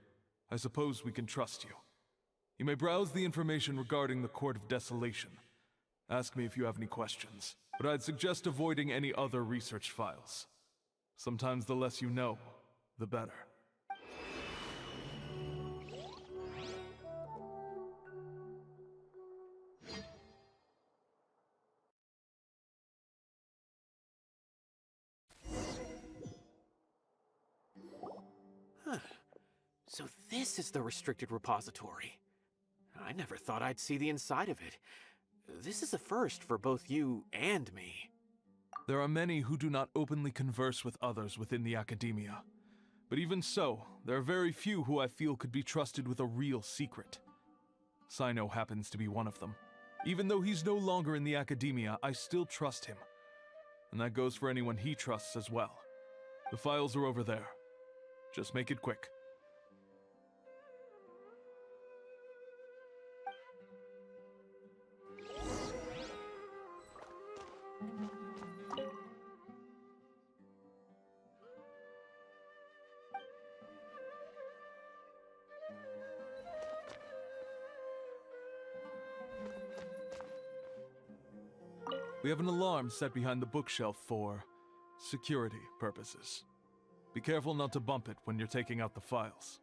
J: I suppose we can trust you. You may browse the information regarding the Court of Desolation. Ask me if you have any questions, but I'd suggest avoiding any other research files. Sometimes the less you know, the better.
B: So this is the restricted repository. I never thought I'd see the inside of it. This is a first for both you and me.
J: There are many who do not openly converse with others within the Academia. But even so, there are very few who I feel could be trusted with a real secret. Cyno happens to be one of them. Even though he's no longer in the Academia, I still trust him. And that goes for anyone he trusts as well. The files are over there. Just make it quick. We have an alarm set behind the bookshelf for security purposes. Be careful not to bump it when you're taking out the files.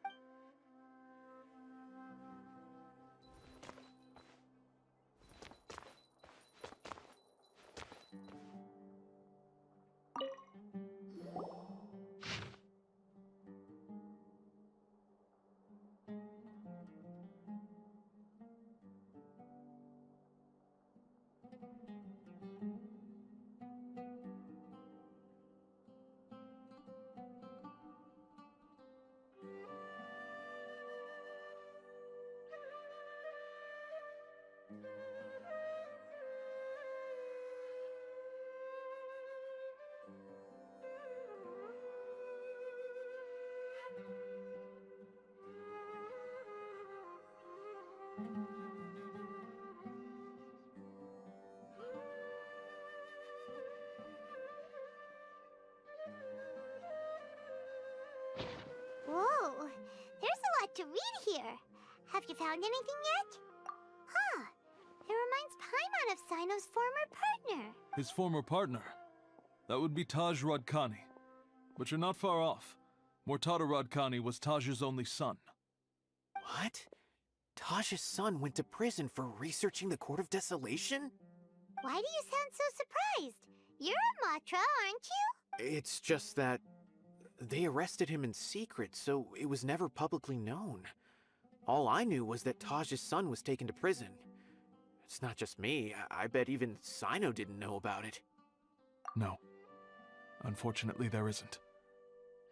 C: Whoa, there's a lot to read here. Have you found anything yet? Huh, it reminds Paimon of Cyno's former partner.
J: His former partner? That would be Taj Radkani. But you're not far off. Mortada Radkani was Taj's only son.
B: What? Taj's son went to prison for researching the Court of Desolation?
C: Why do you sound so surprised? You're a Matra, aren't you?
B: It's just that they arrested him in secret, so it was never publicly known. All I knew was that Taj's son was taken to prison. It's not just me. I bet even Cyno didn't know about it.
J: No. Unfortunately, there isn't.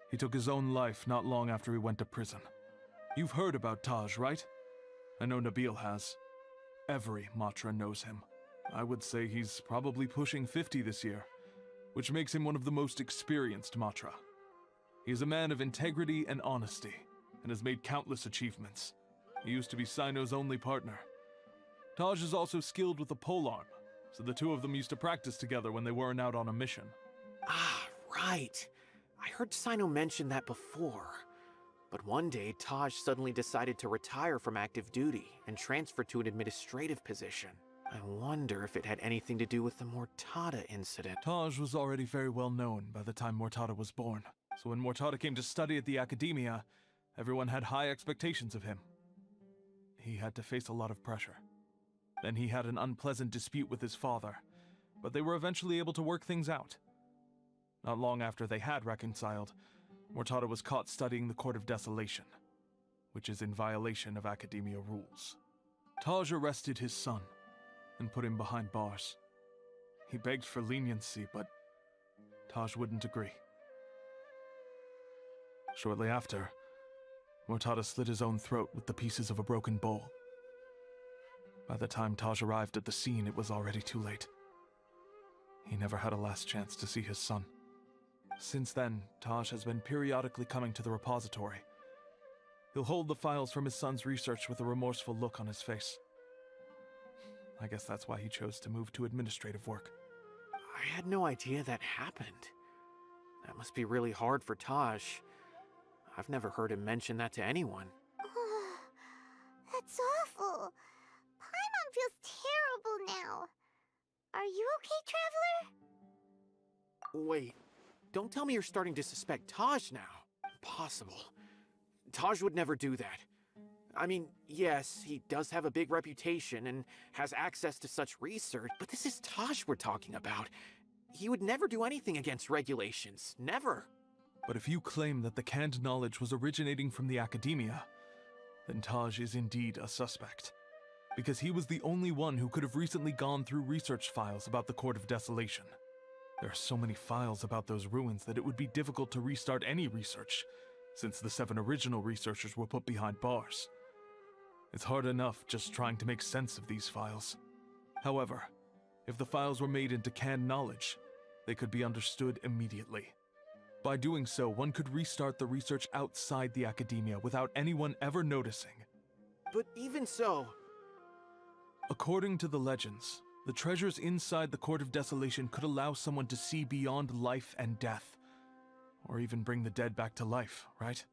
J: He took his own life not long after he went to prison. You've heard about Taj, right? I know Nabil has. Every Matra knows him. I would say he's probably pushing 50 this year, which makes him one of the most experienced Matra. He is a man of integrity and honesty, and has made countless achievements. He used to be Cyno's only partner. Taj is also skilled with the polearm, so the two of them used to practice together when they weren't out on a mission.
B: Ah, right. I heard Cyno mention that before. But one day, Taj suddenly decided to retire from active duty and transfer to an administrative position. I wonder if it had anything to do with the Mortada incident.
J: Taj was already very well known by the time Mortada was born, so when Mortada came to study at the Academia, everyone had high expectations of him. He had to face a lot of pressure. Then he had an unpleasant dispute with his father, but they were eventually able to work things out. Not long after they had reconciled, Mortada was caught studying the Court of Desolation, which is in violation of Academia rules. Taj arrested his son and put him behind bars. He begged for leniency, but Taj wouldn't agree. Shortly after, Mortada slit his own throat with the pieces of a broken bowl. By the time Taj arrived at the scene, it was already too late. He never had a last chance to see his son. Since then, Taj has been periodically coming to the repository. He'll hold the files from his son's research with a remorseful look on his face. I guess that's why he chose to move to administrative work.
B: I had no idea that happened. That must be really hard for Taj. I've never heard him mention that to anyone.
C: That's awful. Paimon feels terrible now. Are you okay, Traveler?
B: Wait, don't tell me you're starting to suspect Taj now. Impossible. Taj would never do that. I mean, yes, he does have a big reputation and has access to such research, but this is Taj we're talking about. He would never do anything against regulations. Never.
J: But if you claim that the canned knowledge was originating from the Academia, then Taj is indeed a suspect. Because he was the only one who could have recently gone through research files about the Court of Desolation. There are so many files about those ruins that it would be difficult to restart any research, since the 7 original researchers were put behind bars. It's hard enough just trying to make sense of these files. However, if the files were made into canned knowledge, they could be understood immediately. By doing so, one could restart the research outside the Academia without anyone ever noticing.
B: But even so...
J: According to the legends, the treasures inside the Court of Desolation could allow someone to see beyond life and death. Or even bring the dead back to life, right?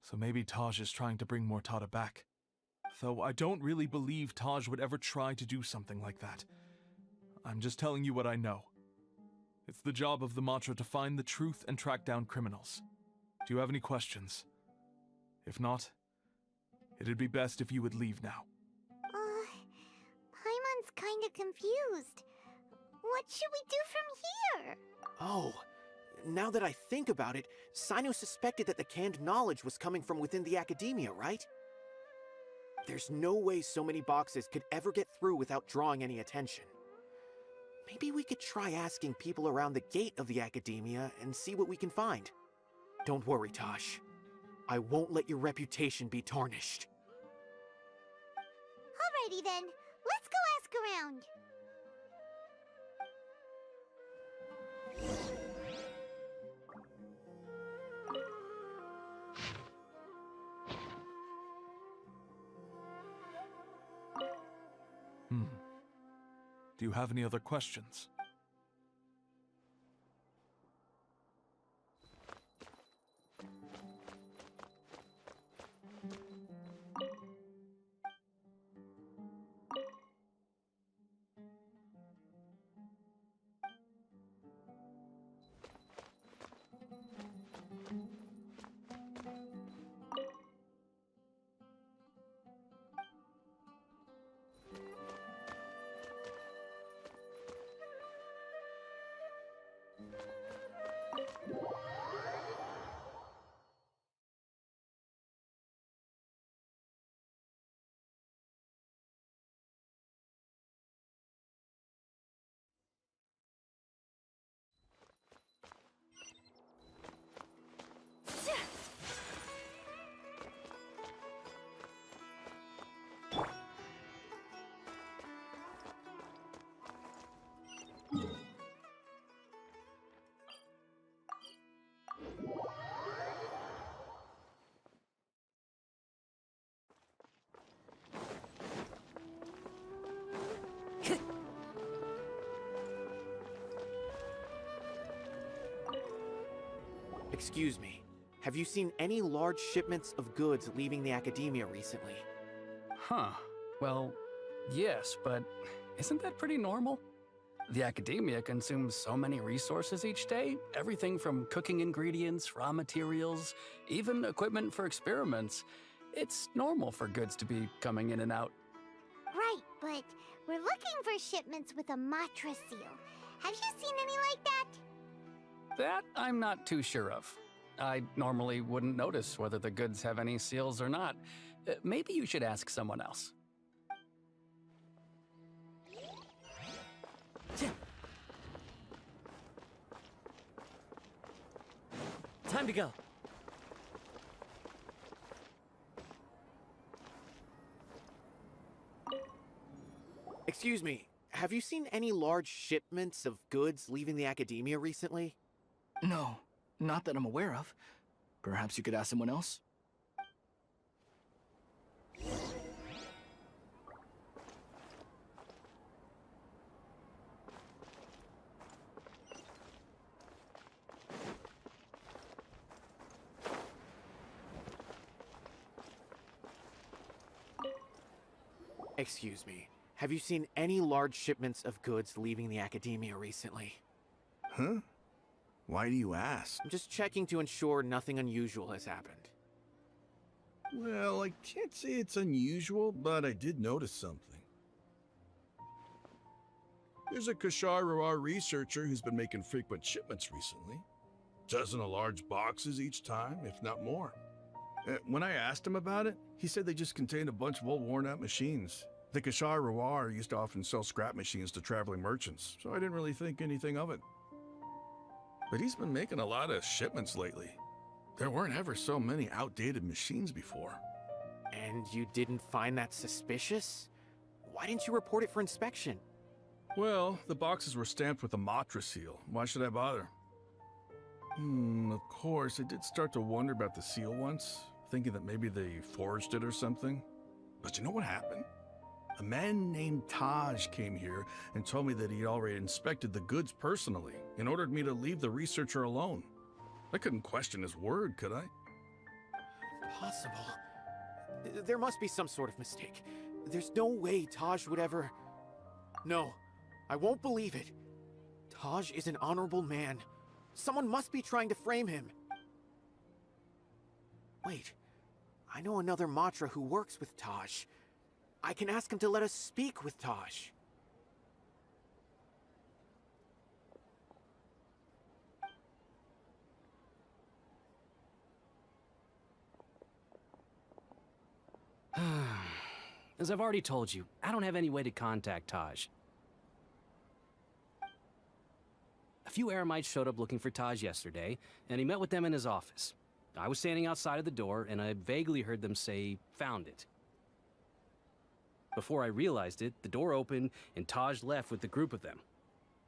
J: So maybe Taj is trying to bring Mortada back. Though I don't really believe Taj would ever try to do something like that. I'm just telling you what I know. It's the job of the Matra to find the truth and track down criminals. Do you have any questions? If not, it'd be best if you would leave now.
C: Paimon's kinda confused. What should we do from here?
B: Oh, now that I think about it, Cyno suspected that the canned knowledge was coming from within the academia, right? There's no way so many boxes could ever get through without drawing any attention. Maybe we could try asking people around the gate of the academia and see what we can find. Don't worry, Tosh. I won't let your reputation be tarnished.
C: Alrighty then, let's go ask around.
J: Do you have any other questions?
B: Excuse me, have you seen any large shipments of goods leaving the academia recently?
K: Huh. Well, yes, but isn't that pretty normal? The academia consumes so many resources each day, everything from cooking ingredients, raw materials, even equipment for experiments. It's normal for goods to be coming in and out.
C: Right, but we're looking for shipments with a Matra seal. Have you seen any like that?
K: That I'm not too sure of. I normally wouldn't notice whether the goods have any seals or not. Maybe you should ask someone else.
F: Time to go.
B: Excuse me, have you seen any large shipments of goods leaving the academia recently?
L: No, not that I'm aware of. Perhaps you could ask someone else?
B: Excuse me, have you seen any large shipments of goods leaving the academia recently?
M: Huh? Why do you ask?
B: I'm just checking to ensure nothing unusual has happened.
M: Well, I can't say it's unusual, but I did notice something. There's a Kashar researcher who's been making frequent shipments recently. Dozen of large boxes each time, if not more. When I asked him about it, he said they just contained a bunch of old worn-out machines. The Kashar used to often sell scrap machines to traveling merchants, so I didn't really think anything of it. But he's been making a lot of shipments lately. There weren't ever so many outdated machines before.
B: And you didn't find that suspicious? Why didn't you report it for inspection?
M: Well, the boxes were stamped with a Matra seal. Why should I bother? Of course, I did start to wonder about the seal once, thinking that maybe they forged it or something. But you know what happened? A man named Taj came here and told me that he'd already inspected the goods personally and ordered me to leave the researcher alone. I couldn't question his word, could I?
B: Impossible. There must be some sort of mistake. There's no way Taj would ever... No, I won't believe it. Taj is an honorable man. Someone must be trying to frame him. Wait, I know another Matra who works with Taj. I can ask him to let us speak with Taj.
N: As I've already told you, I don't have any way to contact Taj. A few Eremites showed up looking for Taj yesterday, and he met with them in his office. I was standing outside of the door, and I vaguely heard them say, "Found it." Before I realized it, the door opened, and Taj left with the group of them.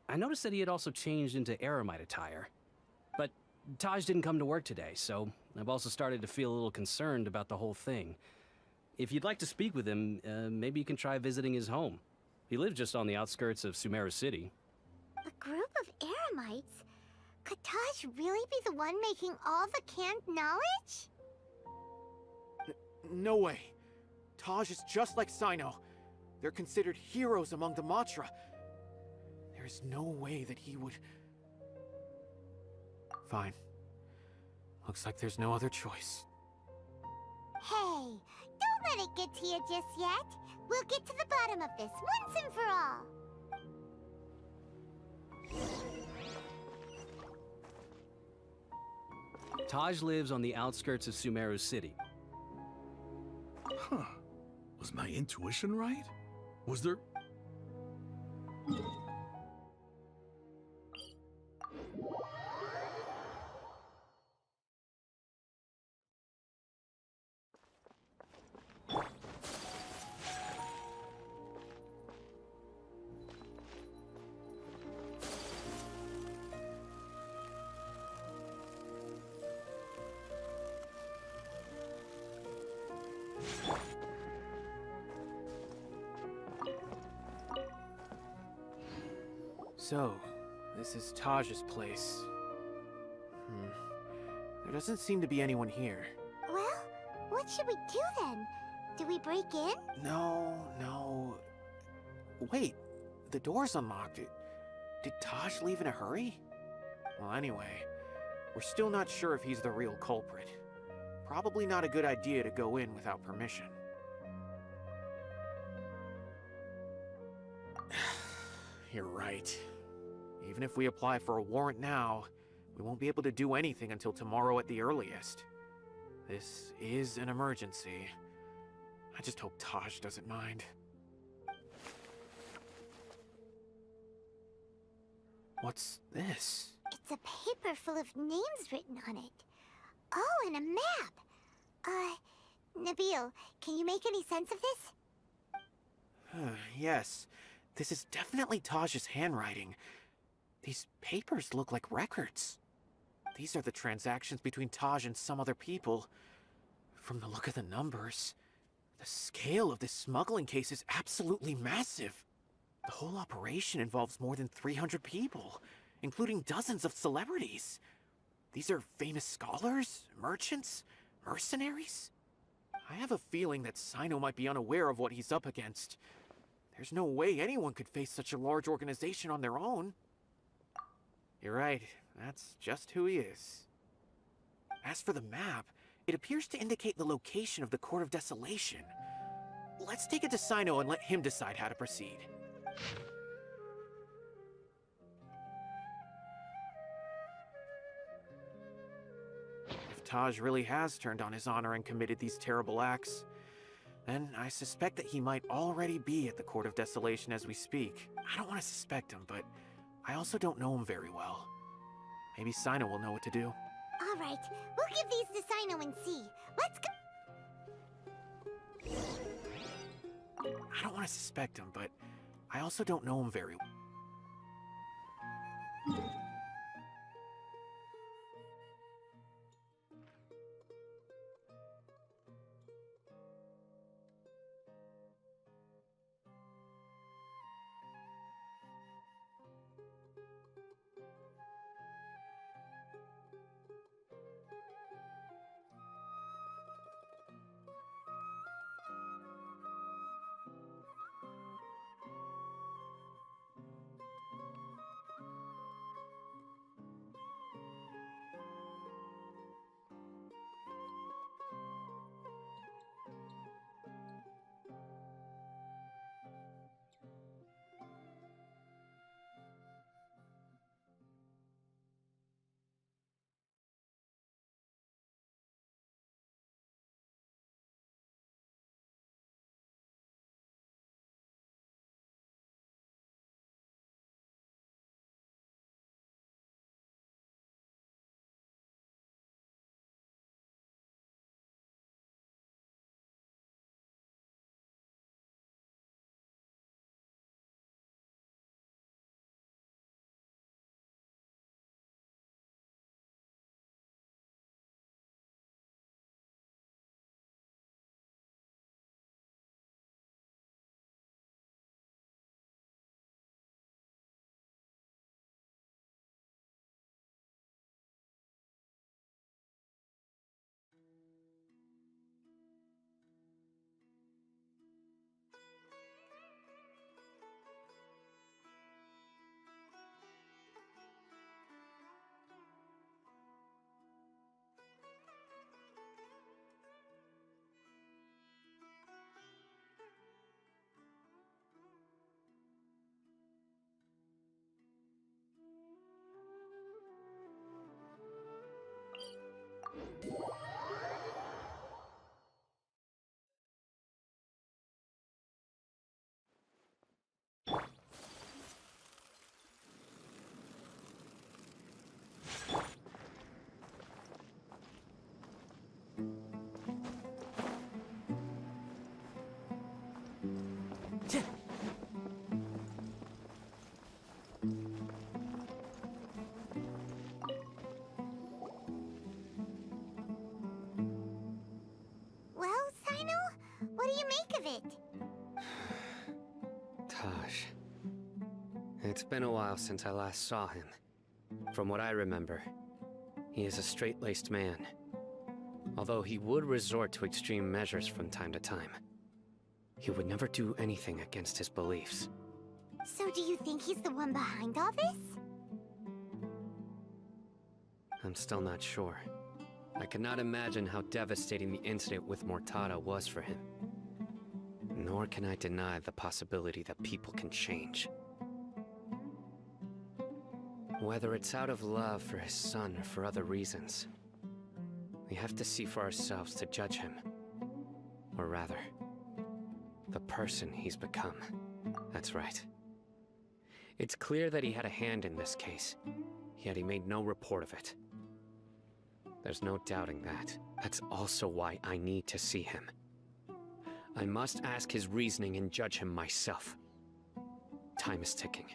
N: I noticed that he had also changed into Eremite attire. But Taj didn't come to work today, so I've also started to feel a little concerned about the whole thing. If you'd like to speak with him, maybe you can try visiting his home. He lives just on the outskirts of Sumeru City.
C: A group of Eremites? Could Taj really be the one making all the canned knowledge?
B: No way. Taj is just like Cyno. They're considered heroes among the Matra. There is no way that he would... Fine. Looks like there's no other choice.
C: Hey, don't let it get to you just yet. We'll get to the bottom of this once and for all.
N: Taj lives on the outskirts of Sumeru City.
M: Huh. Was my intuition right? Was there...
B: So, this is Taj's place. There doesn't seem to be anyone here.
C: Well, what should we do then? Do we break in?
B: No. Wait, the door's unlocked. Did Taj leave in a hurry? Well, anyway, we're still not sure if he's the real culprit. Probably not a good idea to go in without permission. You're right. Even if we apply for a warrant now, we won't be able to do anything until tomorrow at the earliest. This is an emergency. I just hope Taj doesn't mind. What's this?
C: It's a paper full of names written on it. Oh, and a map. Nabil, can you make any sense of this?
B: Yes, this is definitely Taj's handwriting. These papers look like records. These are the transactions between Taj and some other people. From the look of the numbers, the scale of this smuggling case is absolutely massive. The whole operation involves more than 300 people, including dozens of celebrities. These are famous scholars, merchants, mercenaries. I have a feeling that Cyno might be unaware of what he's up against. There's no way anyone could face such a large organization on their own. You're right, that's just who he is. As for the map, it appears to indicate the location of the Court of Desolation. Let's take it to Cyno and let him decide how to proceed. If Taj really has turned on his honor and committed these terrible acts, then I suspect that he might already be at the Court of Desolation as we speak. I don't want to suspect him, but I also don't know him very well. Maybe Cyno will know what to do.
C: All right, we'll give these to Cyno and see. Let's go.
B: I don't want to suspect him, but I also don't know him very well.
C: What do you make of it?
A: Taj. It's been a while since I last saw him. From what I remember, he is a straight-laced man. Although he would resort to extreme measures from time to time. He would never do anything against his beliefs.
C: So do you think he's the one behind all this?
A: I'm still not sure. I cannot imagine how devastating the incident with Mortada was for him. Nor can I deny the possibility that people can change. Whether it's out of love for his son or for other reasons, we have to see for ourselves to judge him. Or rather, the person he's become. That's right. It's clear that he had a hand in this case, yet he made no report of it. There's no doubting that. That's also why I need to see him. I must ask his reasoning and judge him myself. Time is ticking.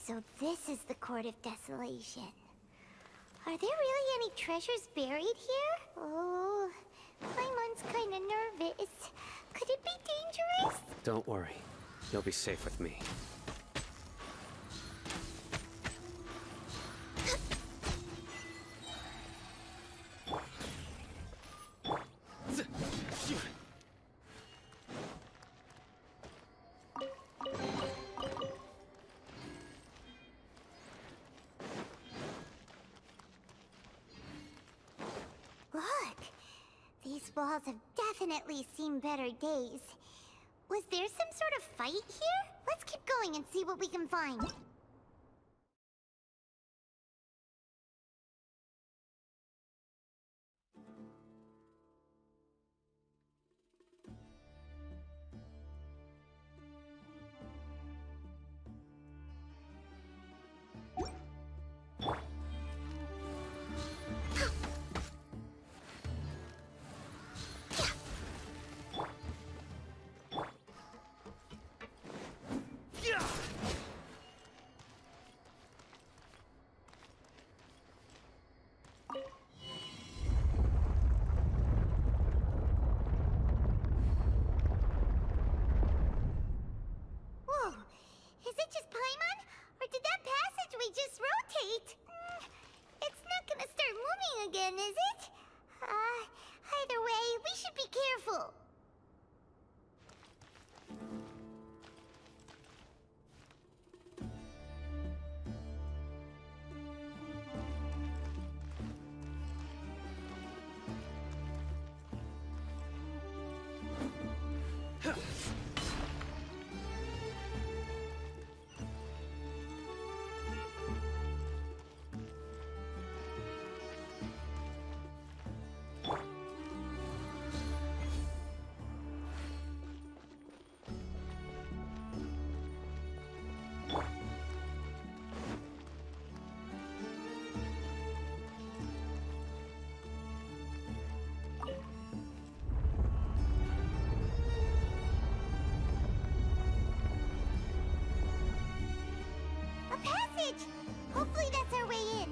C: So this is the Court of Desolation. Are there really any treasures buried here? Oh, Paimon's kinda nervous. Could it be dangerous?
A: Don't worry. You'll be safe with me.
C: Look! These walls have definitely seen better days. Was there some sort of fight here? Let's keep going and see what we can find. passage! Hopefully that's our way in.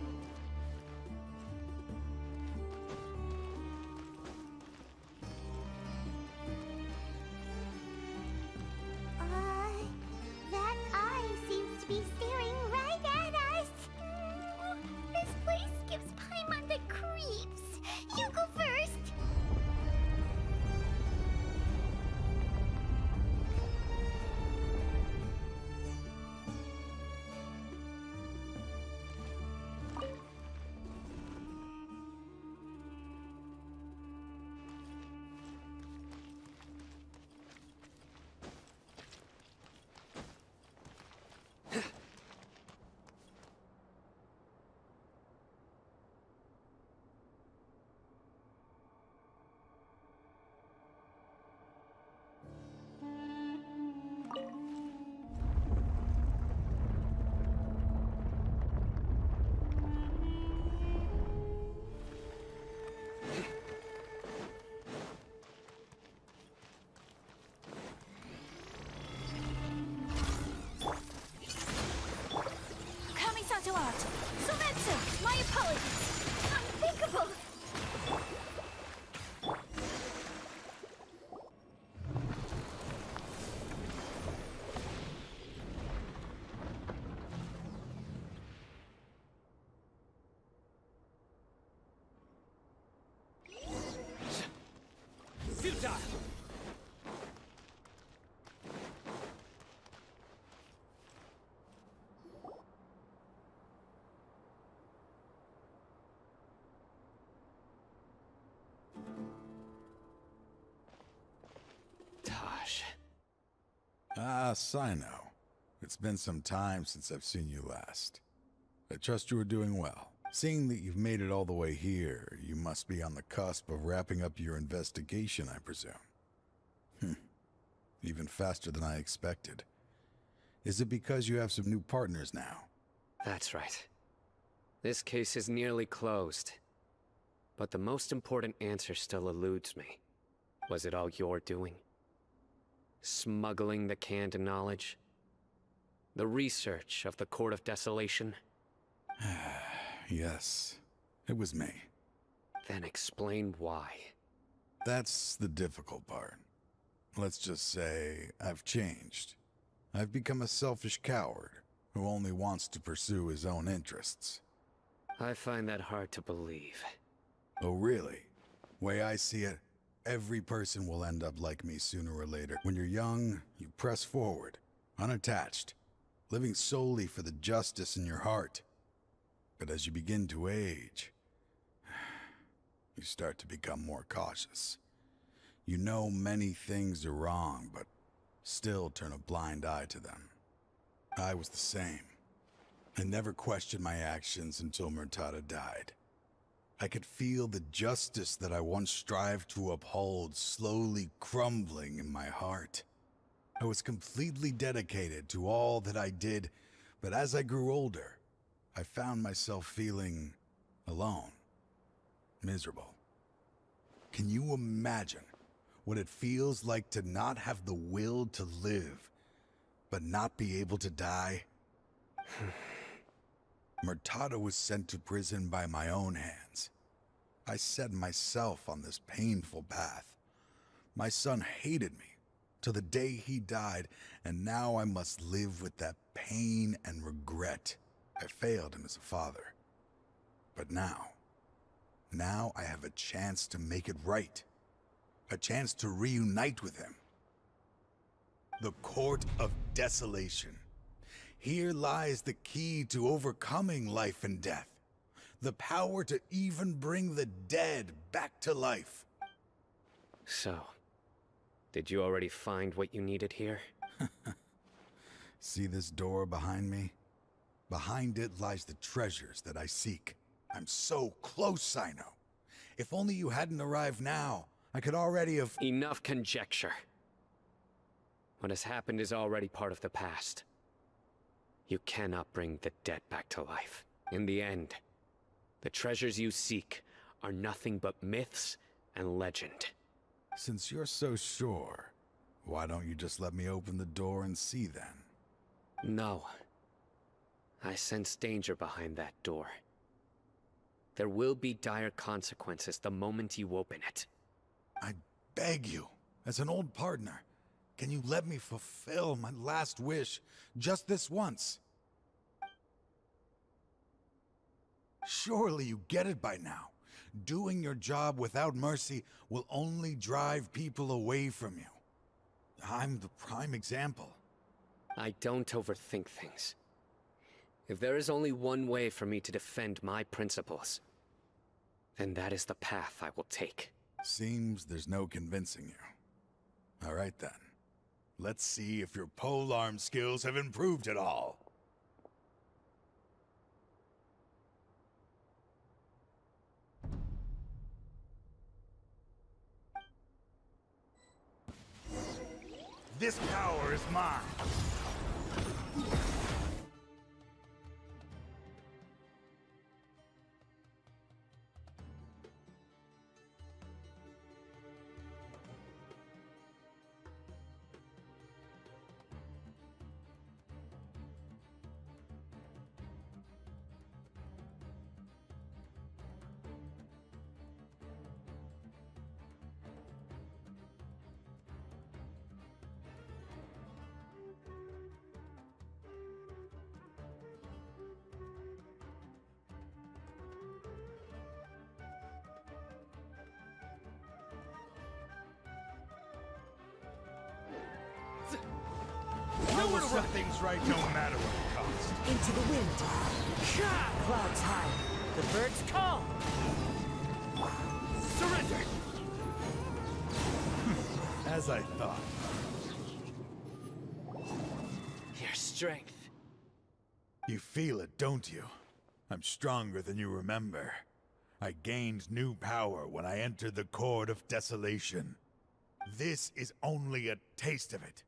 C: That eye seems to be staring right at us. This place gives Paimon the creeps. You go first.
G: Sometsu, my apologies. Unthinkable.
F: Futile!
M: Ah, Cyno. It's been some time since I've seen you last. I trust you are doing well. Seeing that you've made it all the way here, you must be on the cusp of wrapping up your investigation, I presume. Even faster than I expected. Is it because you have some new partners now?
A: That's right. This case is nearly closed. But the most important answer still eludes me. Was it all your doing? Smuggling the canned knowledge? The research of the Court of Desolation?
M: Yes, it was me.
A: Then explain why.
M: That's the difficult part. Let's just say I've changed. I've become a selfish coward who only wants to pursue his own interests.
A: I find that hard to believe.
M: Oh, really? Way I see it, every person will end up like me sooner or later. When you're young, you press forward, unattached, living solely for the justice in your heart. But as you begin to age, you start to become more cautious. You know many things are wrong, but still turn a blind eye to them. I was the same. I never questioned my actions until Murtada died. I could feel the justice that I once strived to uphold slowly crumbling in my heart. I was completely dedicated to all that I did, but as I grew older, I found myself feeling alone, miserable. Can you imagine what it feels like to not have the will to live, but not be able to die? Murtada was sent to prison by my own hands. I set myself on this painful path. My son hated me till the day he died, and now I must live with that pain and regret. I failed him as a father. But now I have a chance to make it right. A chance to reunite with him. The Court of Desolation. Here lies the key to overcoming life and death. The power to even bring the dead back to life.
A: So, did you already find what you needed here?
M: See this door behind me? Behind it lies the treasures that I seek. I'm so close, Cyno. If only you hadn't arrived now, I could already have—
A: Enough conjecture. What has happened is already part of the past. You cannot bring the dead back to life. In the end, the treasures you seek are nothing but myths and legend.
M: Since you're so sure, why don't you just let me open the door and see then?
A: No. I sense danger behind that door. There will be dire consequences the moment you open it.
O: I beg you, as an old partner, can you let me fulfill my last wish just this once? Surely you get it by now. Doing your job without mercy will only drive people away from you. I'm the prime example.
A: I don't overthink things. If there is only one way for me to defend my principles, then that is the path I will take.
O: Seems there's no convincing you. All right then. Let's see if your polearm skills have improved at all. This power is mine. I will set things right no matter what it costs.
F: Into the wind. Clouds high. The birds call. Surrender.
O: As I thought.
A: Your strength.
O: You feel it, don't you? I'm stronger than you remember. I gained new power when I entered the Court of Desolation. This is only a taste of it.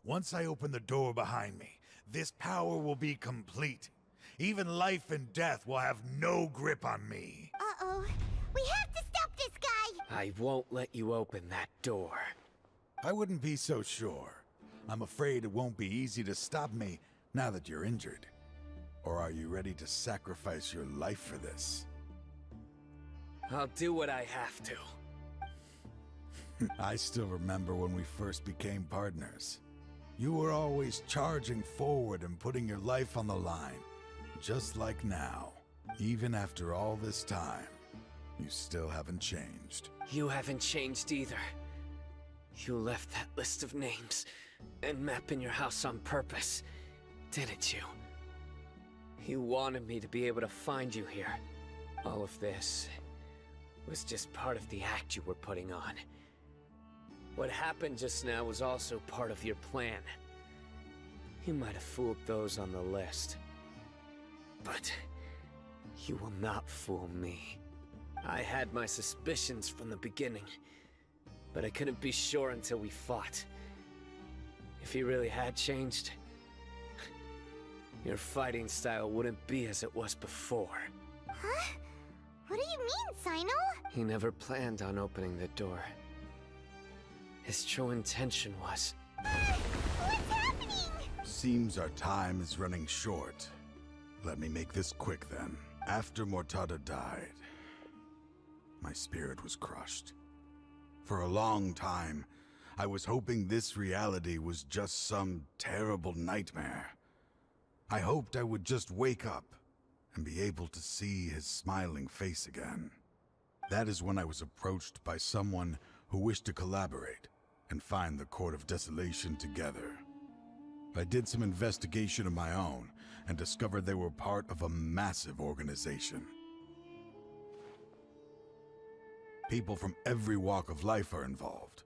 O: Once I open the door behind me, this power will be complete. Even life and death will have no grip on me.
C: Uh-oh. We have to stop this guy!
A: I won't let you open that door.
O: I wouldn't be so sure. I'm afraid it won't be easy to stop me now that you're injured. Or are you ready to sacrifice your life for this?
A: I'll do what I have to.
O: I still remember when we first became partners. You were always charging forward and putting your life on the line, just like now. Even after all this time, you still haven't changed.
A: You haven't changed either. You left that list of names and map in your house on purpose, didn't you? You wanted me to be able to find you here. All of this was just part of the act you were putting on. What happened just now was also part of your plan. You might have fooled those on the list, but you will not fool me. I had my suspicions from the beginning, but I couldn't be sure until we fought. If you really had changed, your fighting style wouldn't be as it was before.
C: Huh? What do you mean, Cyno?
A: He never planned on opening the door. His true intention was...
C: What's happening?
O: Seems our time is running short. Let me make this quick then. After Mortada died, my spirit was crushed. For a long time, I was hoping this reality was just some terrible nightmare. I hoped I would just wake up and be able to see his smiling face again. That is when I was approached by someone who wished to collaborate and find the Court of Desolation together. I did some investigation of my own and discovered they were part of a massive organization. People from every walk of life are involved.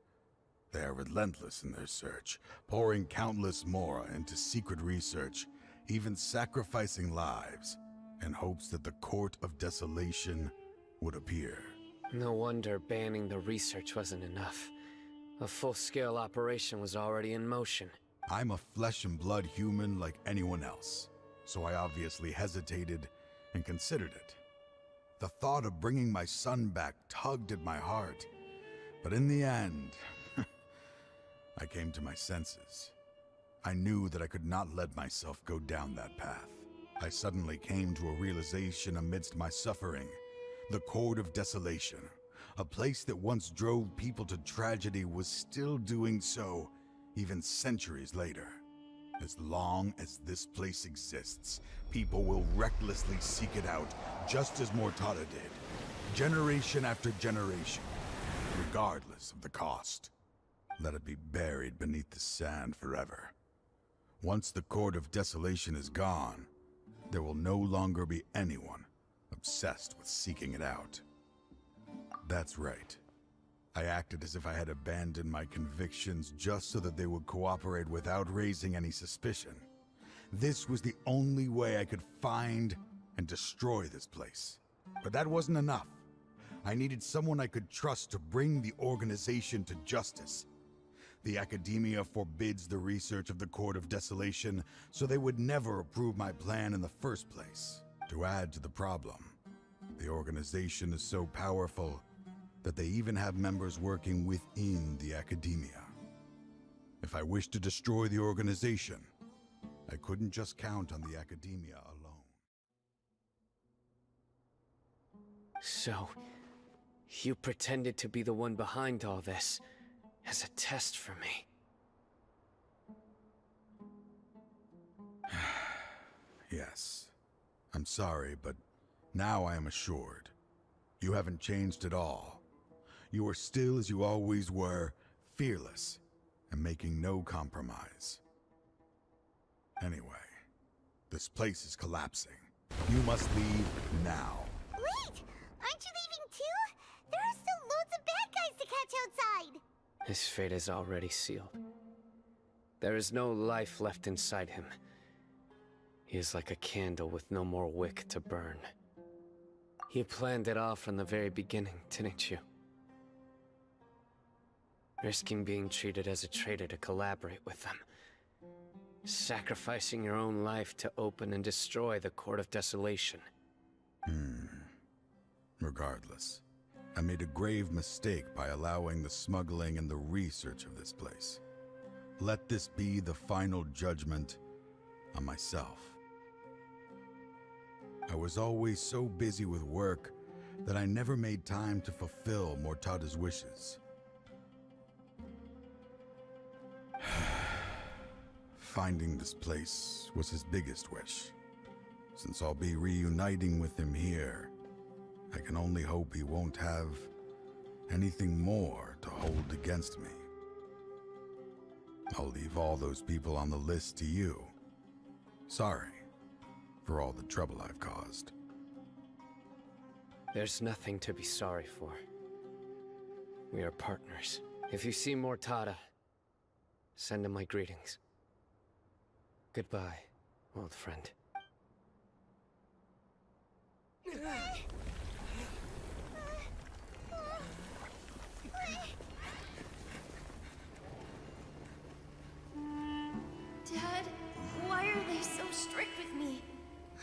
O: They are relentless in their search, pouring countless mora into secret research, even sacrificing lives in hopes that the Court of Desolation would appear.
A: No wonder banning the research wasn't enough. A full-scale operation was already in motion.
O: I'm a flesh and blood human like anyone else, so I obviously hesitated and considered it. The thought of bringing my son back tugged at my heart, but in the end, I came to my senses. I knew that I could not let myself go down that path. I suddenly came to a realization amidst my suffering. The Court of Desolation, a place that once drove people to tragedy, was still doing so, even centuries later. As long as this place exists, people will recklessly seek it out, just as Mortada did, generation after generation, regardless of the cost. Let it be buried beneath the sand forever. Once the Court of Desolation is gone, there will no longer be anyone obsessed with seeking it out. That's right. I acted as if I had abandoned my convictions just so that they would cooperate without raising any suspicion. This was the only way I could find and destroy this place. But that wasn't enough. I needed someone I could trust to bring the organization to justice. The Academia forbids the research of the Court of Desolation, so they would never approve my plan in the first place. To add to the problem, the organization is so powerful that they even have members working within the Academia. If I wished to destroy the organization, I couldn't just count on the Academia alone.
A: So, you pretended to be the one behind all this, as a test for me.
O: Yes. I'm sorry, but now I am assured. You haven't changed at all. You are still as you always were, fearless, and making no compromise. Anyway, this place is collapsing. You must leave now.
C: Wait! Aren't you leaving too? There are still loads of bad guys to catch outside!
A: His fate is already sealed. There is no life left inside him. He is like a candle with no more wick to burn. You planned it all from the very beginning, didn't you? Risking being treated as a traitor to collaborate with them. Sacrificing your own life to open and destroy the Court of Desolation.
O: Regardless, I made a grave mistake by allowing the smuggling and the research of this place. Let this be the final judgment on myself. I was always so busy with work that I never made time to fulfill Mortada's wishes. Finding this place was his biggest wish. Since I'll be reuniting with him here, I can only hope he won't have anything more to hold against me. I'll leave all those people on the list to you. Sorry for all the trouble I've caused.
A: There's nothing to be sorry for. We are partners. If you see Mortada, send him my greetings. Goodbye, old friend.
P: Dad, why are they so strict with me?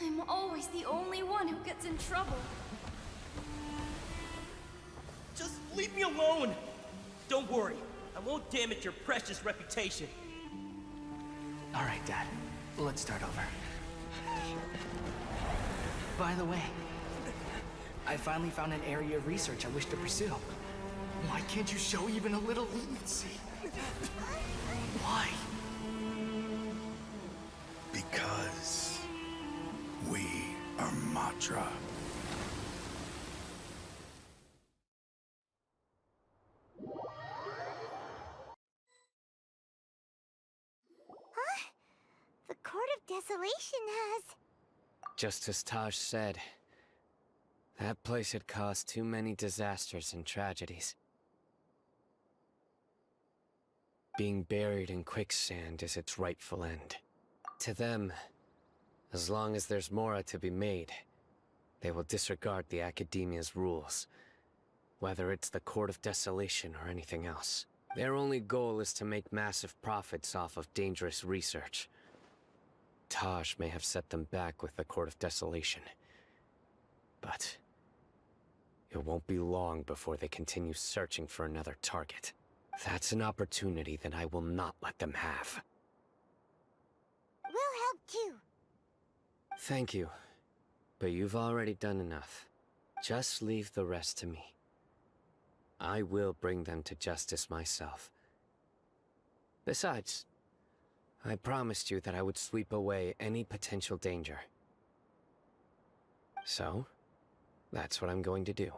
P: I'm always the only one who gets in trouble.
F: Just leave me alone! Don't worry, I won't damage your precious reputation.
E: All right, Dad. Let's start over. By the way, I finally found an area of research I wish to pursue. Why can't you show even a little leniency? Why?
O: Because we are Matra.
C: Huh? The Court of Desolation has...
A: Just as Taj said, that place had caused too many disasters and tragedies. Being buried in quicksand is its rightful end. To them, as long as there's more to be made, they will disregard the Academia's rules, whether it's the Court of Desolation or anything else. Their only goal is to make massive profits off of dangerous research. Taj may have set them back with the Court of Desolation, but it won't be long before they continue searching for another target. That's an opportunity that I will not let them have.
C: We'll help too.
A: Thank you, but you've already done enough. Just leave the rest to me. I will bring them to justice myself. Besides, I promised you that I would sweep away any potential danger. So, that's what I'm going to do.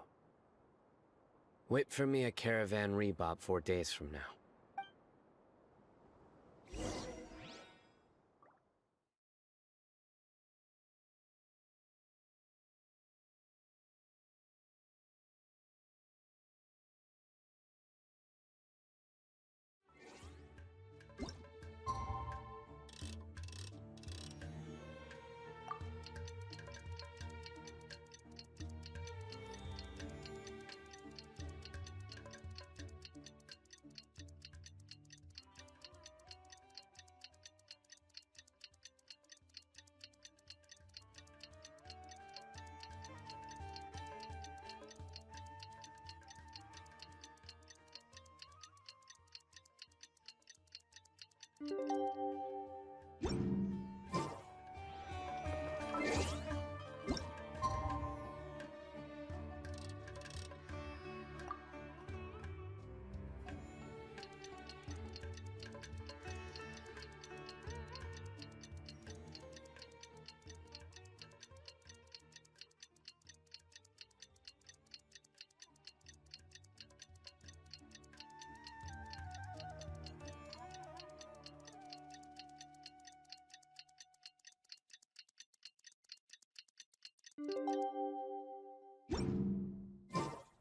A: Wait for me at Caravan Rebob 4 days from now.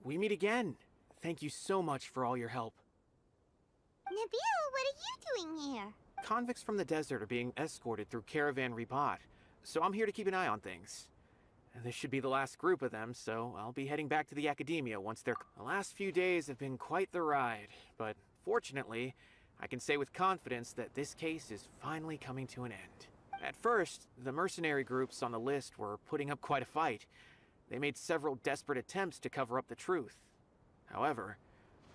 B: We meet again. Thank you so much for all your help.
C: Nabil, what are you doing here?
B: Convicts from the desert are being escorted through Caravan Ribat, so I'm here to keep an eye on things. This should be the last group of them, so I'll be heading back to the Academia once they're... The last few days have been quite the ride, but fortunately, I can say with confidence that this case is finally coming to an end. At first, the mercenary groups on the list were putting up quite a fight. They made several desperate attempts to cover up the truth. However,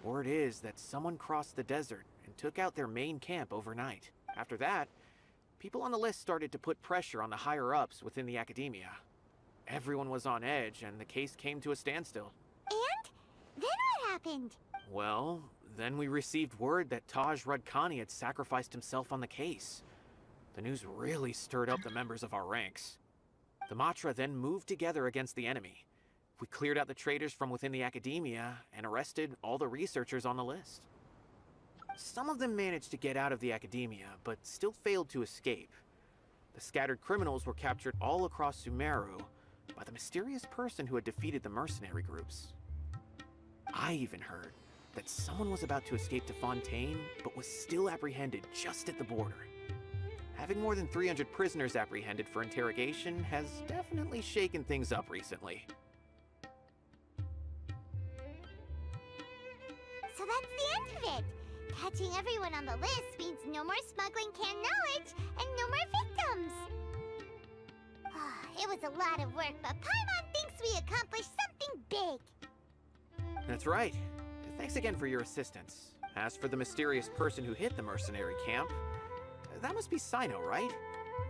B: word is that someone crossed the desert and took out their main camp overnight. After that, people on the list started to put pressure on the higher-ups within the Academia. Everyone was on edge, and the case came to a standstill.
C: And? Then what happened?
B: Well, then we received word that Taj Rudkani had sacrificed himself on the case. The news really stirred up the members of our ranks. The Matra then moved together against the enemy. We cleared out the traitors from within the Academia and arrested all the researchers on the list. Some of them managed to get out of the Academia, but still failed to escape. The scattered criminals were captured all across Sumeru by the mysterious person who had defeated the mercenary groups. I even heard that someone was about to escape to Fontaine, but was still apprehended just at the border. Having more than 300 prisoners apprehended for interrogation has definitely shaken things up recently.
C: So that's the end of it. Catching everyone on the list means no more smuggling canned knowledge and no more victims. It was a lot of work, but Paimon thinks we accomplished something big.
B: That's right. Thanks again for your assistance. As for the mysterious person who hit the mercenary camp, that must be Cyno, right?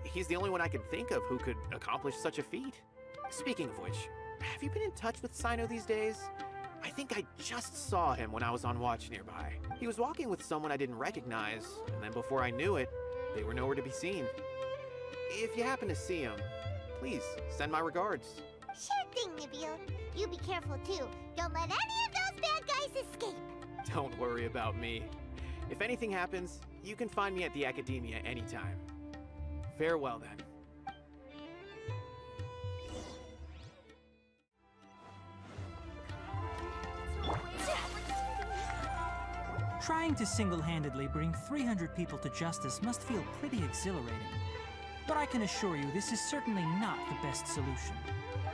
B: He's the only one I can think of who could accomplish such a feat. Speaking of which, have you been in touch with Cyno these days? I think I just saw him when I was on watch nearby. He was walking with someone I didn't recognize, and then before I knew it, they were nowhere to be seen. If you happen to see him, please send my regards.
C: Sure thing, Nabil. You be careful too. Don't let any of those bad guys escape.
B: Don't worry about me. If anything happens, you can find me at the Academia anytime. Farewell then.
Q: Trying to single-handedly bring 300 people to justice must feel pretty exhilarating. But I can assure you this is certainly not the best solution.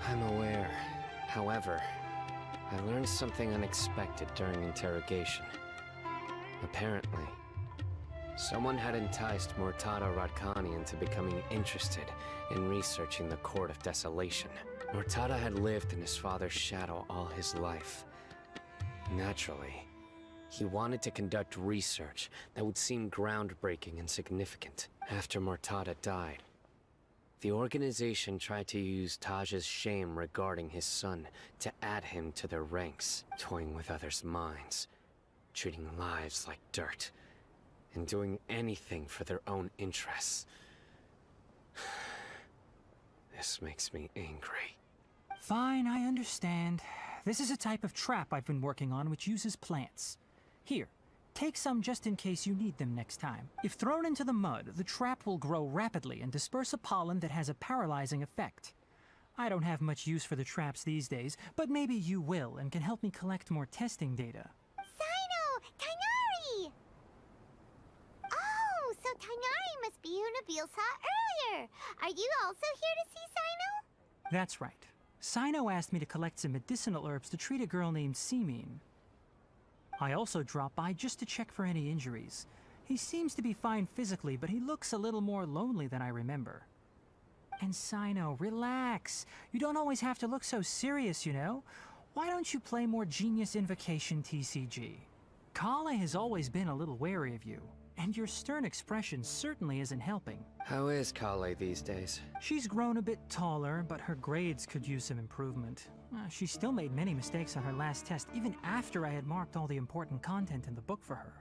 A: I'm aware. However, I learned something unexpected during interrogation. Apparently, someone had enticed Murtada Radkani into becoming interested in researching the Court of Desolation. Murtada had lived in his father's shadow all his life. Naturally, he wanted to conduct research that would seem groundbreaking and significant. After Murtada died, The organization tried to use Taj's shame regarding his son to add him to their ranks, toying with others' minds, treating lives like dirt, and doing anything for their own interests. This makes me angry.
Q: Fine, I understand. This is a type of trap I've been working on which uses plants. Here, take some just in case you need them next time. If thrown into the mud, the trap will grow rapidly and disperse a pollen that has a paralyzing effect. I don't have much use for the traps these days, but maybe you will and can help me collect more testing data.
C: Cyno! Tighnari! Oh, so Tighnari must be who Nabil saw earlier. Are you also here to see Cyno?
Q: That's right. Cyno asked me to collect some medicinal herbs to treat a girl named Seemine. I also dropped by just to check for any injuries. He seems to be fine physically, but he looks a little more lonely than I remember. And Cyno, relax. You don't always have to look so serious, you know? Why don't you play more Genius Invocation TCG? Kale has always been a little wary of you, and your stern expression certainly isn't helping.
A: How is Kale these days?
Q: She's grown a bit taller, but her grades could use some improvement. She still made many mistakes on her last test, even after I had marked all the important content in the book for her.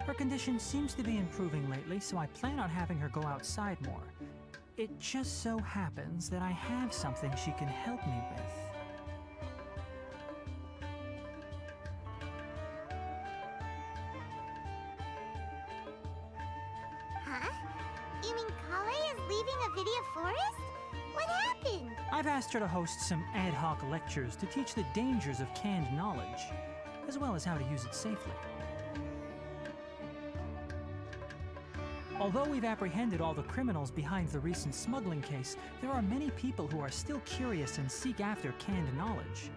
Q: Her condition seems to be improving lately, so I plan on having her go outside more. It just so happens that I have something she can help me with.
C: Huh? You mean Kale is leaving Avidia Forest? What happened?
Q: I've asked her to host some ad hoc lectures to teach the dangers of canned knowledge, as well as how to use it safely. Although we've apprehended all the criminals behind the recent smuggling case, there are many people who are still curious and seek after canned knowledge.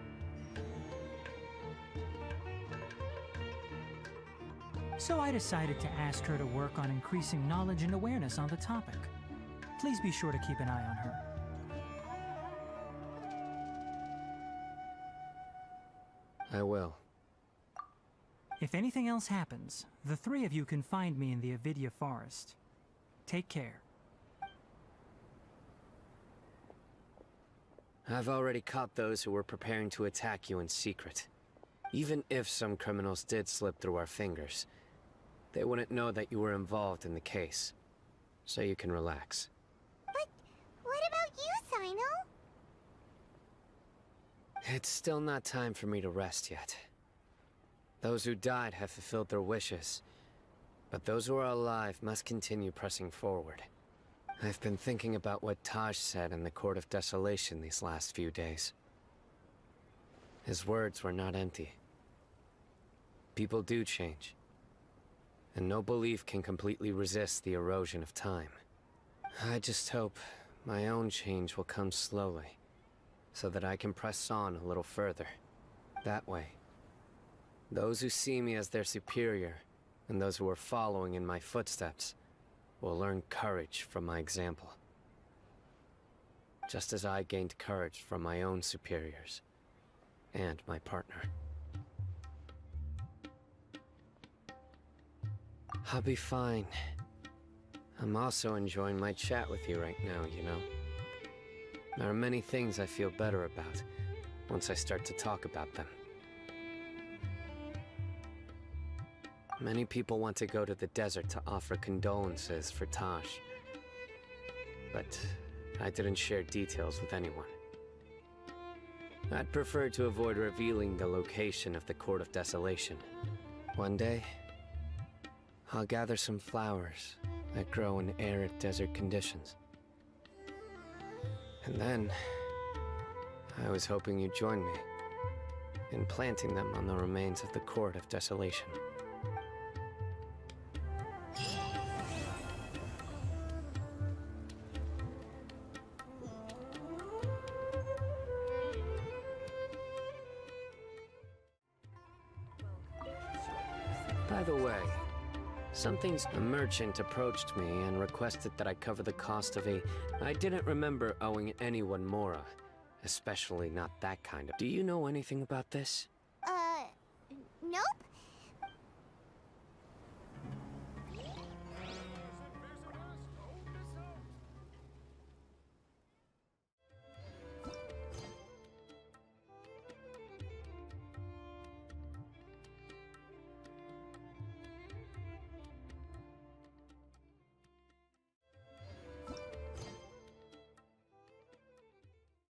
Q: So I decided to ask her to work on increasing knowledge and awareness on the topic. Please be sure to keep an eye on her.
A: I will.
Q: If anything else happens, the three of you can find me in the Avidia Forest. Take care.
A: I've already caught those who were preparing to attack you in secret. Even if some criminals did slip through our fingers, they wouldn't know that you were involved in the case. So you can relax.
C: But what about you, Cyno?
A: It's still not time for me to rest yet. Those who died have fulfilled their wishes, but those who are alive must continue pressing forward. I've been thinking about what Taj said in the Court of Desolation these last few days. His words were not empty. People do change, and no belief can completely resist the erosion of time. I just hope my own change will come slowly, so that I can press on a little further. That way, those who see me as their superior, and those who are following in my footsteps, will learn courage from my example. Just as I gained courage from my own superiors, and my partner. I'll be fine. I'm also enjoying my chat with you right now, you know. There are many things I feel better about once I start to talk about them. Many people want to go to the desert to offer condolences for Taj. But I didn't share details with anyone. I'd prefer to avoid revealing the location of the Court of Desolation. One day, I'll gather some flowers that grow in arid desert conditions. And then, I was hoping you'd join me in planting them on the remains of the Court of Desolation. By the way, a merchant approached me and requested that I cover the cost of I didn't remember owing anyone Mora. Especially not that kind of. Do you know anything about this?
C: Nope.